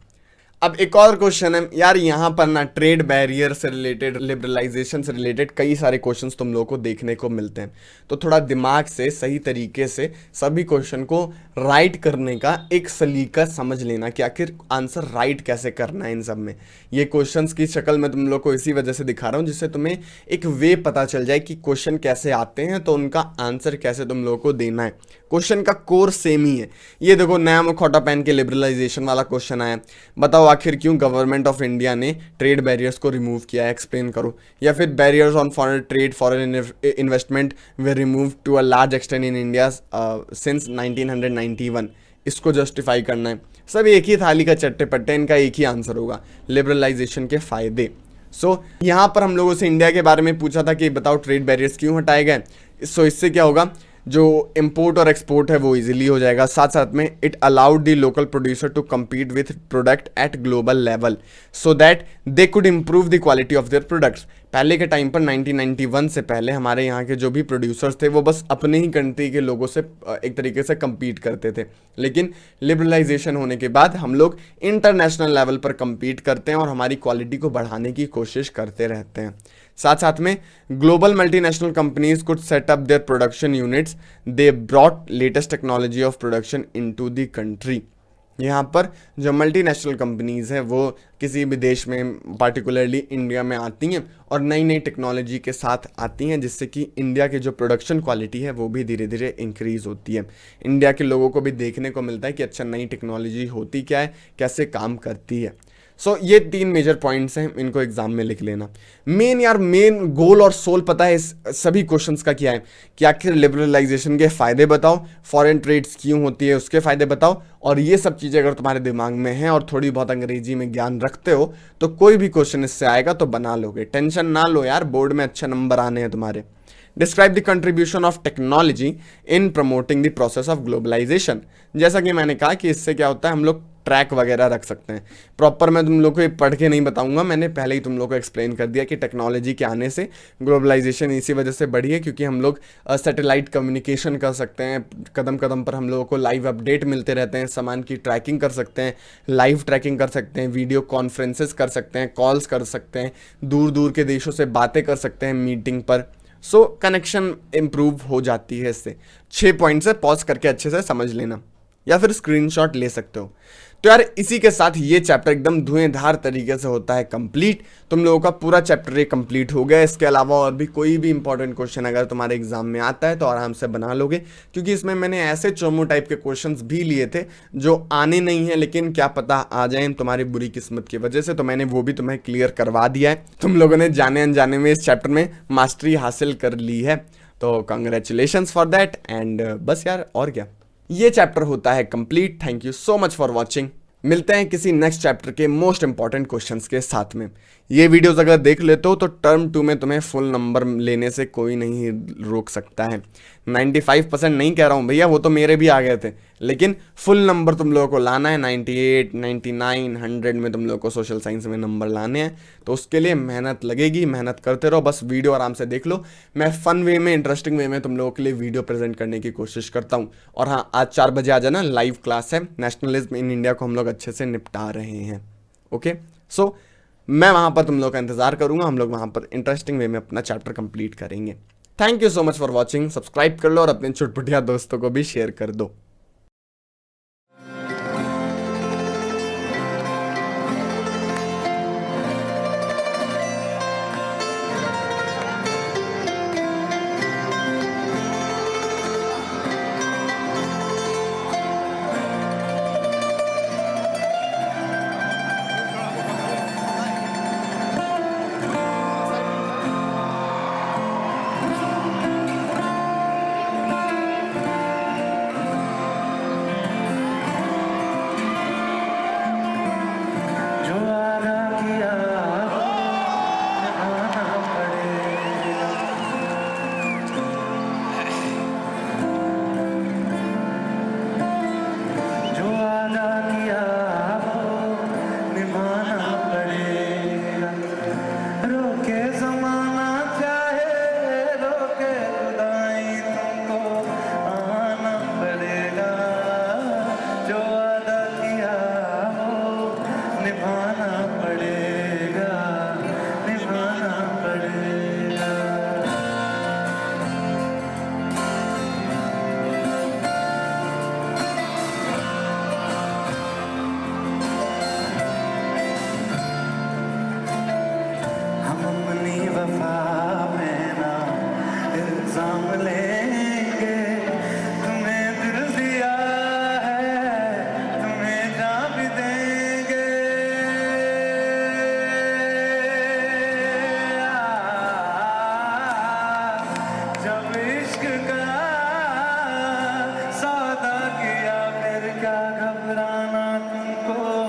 अब एक और question है यार, यहाँ पर ना ट्रेड बैरियर से रिलेटेड, लिबरलाइजेशन से रिलेटेड कई सारे क्वेश्चंस तुम लोगों को देखने को मिलते हैं, तो थोड़ा दिमाग से सही तरीके से सभी क्वेश्चन को राइट करने का एक सलीका समझ लेना कि आखिर आंसर राइट कैसे करना है इन सब में। ये क्वेश्चंस की शक्ल मैं तुम लोग को इसी वजह से दिखा रहा हूँ जिससे तुम्हें एक वे पता चल जाए कि क्वेश्चन कैसे आते हैं, तो उनका आंसर कैसे तुम लोगों को देना है। क्वेश्चन का कोर सेम ही है। ये देखो, नया मुखौटा पहन के लिबरलाइजेशन वाला क्वेश्चन आया, बताओ आखिर क्यों गवर्नमेंट ऑफ इंडिया ने ट्रेड बैरियर्स को रिमूव किया है, एक्सप्लेन करो। या फिर barriers on foreign trade, foreign investment were remove to a large extent in India since 1991, इसको जस्टिफाई करना है। सब एक ही थाली का चट्टे पट्टे, इनका एक ही आंसर होगा, लिबरलाइजेशन के फायदे। सो यहाँ पर हम लोगों से इंडिया के बारे में पूछा था कि बताओ ट्रेड बैरियर्स क्यों हटाए गए। सो इससे क्या होगा, जो इंपोर्ट और एक्सपोर्ट है वो इजीली हो जाएगा। साथ साथ में it allowed the local producer to compete with product at global level so that they could improve the quality of their products. पहले के टाइम पर 1991 से पहले हमारे यहाँ के जो भी प्रोड्यूसर्स थे वो बस अपने ही कंट्री के लोगों से एक तरीके से कम्पीट करते थे, लेकिन लिबरलाइजेशन होने के बाद हम लोग इंटरनेशनल लेवल पर कम्पीट करते हैं और हमारी क्वालिटी को बढ़ाने की कोशिश करते रहते हैं। साथ साथ में global multinational companies could set up their production units, they brought latest technology of production into the country. यहाँ पर जो मल्टीनेशनल कंपनीज हैं वो किसी भी देश में पार्टिकुलरली इंडिया में आती हैं और नई नई टेक्नोलॉजी के साथ आती हैं, जिससे कि इंडिया की जो प्रोडक्शन क्वालिटी है वो भी धीरे धीरे इंक्रीज़ होती है। इंडिया के लोगों को भी देखने को मिलता है कि अच्छा नई टेक्नोलॉजी होती क्या है, कैसे काम करती है। सो ये 3 मेजर पॉइंट्स हैं, इनको एग्जाम में लिख लेना। मेन गोल और सोल पता है इस सभी क्वेश्चंस का क्या है कि आखिर लिबरलाइजेशन के फ़ायदे बताओ, फॉरेन ट्रेड्स क्यों होती है उसके फ़ायदे बताओ, और ये सब चीज़ें अगर तुम्हारे दिमाग में हैं और थोड़ी बहुत अंग्रेजी में ज्ञान रखते हो तो कोई भी क्वेश्चन इससे आएगा तो बना लोगे। टेंशन ना लो यार, बोर्ड में अच्छे नंबर आने हैं तुम्हारे। Describe the contribution of technology in promoting the process of globalisation. जैसा कि मैंने कहा कि इससे क्या होता है, हम लोग ट्रैक वगैरह रख सकते हैं। प्रॉपर मैं तुम लोग को ये पढ़ के नहीं बताऊंगा, मैंने पहले ही तुम लोग को एक्सप्लेन कर दिया कि टेक्नोलॉजी के आने से ग्लोबलाइजेशन इसी वजह से बढ़ी है क्योंकि हम लोग सैटेलाइट कम्युनिकेशन कर सकते हैं, कदम कदम पर हम लोगों को लाइव अपडेट मिलते रहते हैं, सामान की ट्रैकिंग कर सकते हैं, लाइव ट्रैकिंग कर सकते हैं, वीडियो कॉन्फ्रेंसेस कर सकते हैं, कॉल्स कर सकते हैं, दूर दूर के देशों से बातें कर सकते हैं मीटिंग पर। सो कनेक्शन इम्प्रूव हो जाती है इससे। 6 पॉइंट्स है, पॉज करके अच्छे से समझ लेना या फिर स्क्रीनशॉट ले सकते हो। तो यार इसी के साथ ये चैप्टर एकदम धुएंधार तरीके से होता है कंप्लीट। तुम लोगों का पूरा चैप्टर ये कंप्लीट हो गया। इसके अलावा और भी कोई भी इंपॉर्टेंट क्वेश्चन अगर तुम्हारे एग्जाम में आता है तो आराम से बना लोगे, क्योंकि इसमें मैंने ऐसे चोमो टाइप के क्वेश्चंस भी लिए थे जो आने नहीं है, लेकिन क्या पता आ जाए तुम्हारी बुरी किस्मत की वजह से, तो मैंने वो भी तुम्हें क्लियर करवा दिया है। तुम लोगों ने जाने अनजाने में इस चैप्टर में मास्टरी हासिल कर ली है, तो कंग्रेचुलेशंस फॉर दैट। एंड बस यार और क्या, ये चैप्टर होता है complete. Thank you so much for watching. मिलते हैं किसी नेक्स्ट चैप्टर के मोस्ट इंपॉर्टेंट क्वेश्चंस के साथ में। ये वीडियोस अगर देख लेते हो तो टर्म 2 में तुम्हें फुल नंबर लेने से कोई नहीं रोक सकता है। 95% नहीं कह रहा हूँ भैया, वो तो मेरे भी आ गए थे, लेकिन फुल नंबर तुम लोगों को लाना है। 98, 99, 100 में तुम लोगों को सोशल साइंस में नंबर लाने हैं, तो उसके लिए मेहनत लगेगी। मेहनत करते रहो, बस वीडियो आराम से देख लो। मैं फन वे में, इंटरेस्टिंग वे में तुम लोगों के लिए वीडियो प्रेजेंट करने की कोशिश करता हूँ। और हाँ, आज 4 बजे आ जाना, लाइव क्लास है, नेशनलिज्म इन इंडिया को हम लोग अच्छे से निपटा रहे हैं। ओके, सो मैं वहाँ पर तुम लोग का इंतजार करूँगा। हम लोग वहाँ पर इंटरेस्टिंग वे में अपना चैप्टर कंप्लीट करेंगे। Thank you so much for watching. Subscribe कर लो और अपने चुटपुटिया दोस्तों को भी शेयर कर दो। वफा में ना इल्जाम ले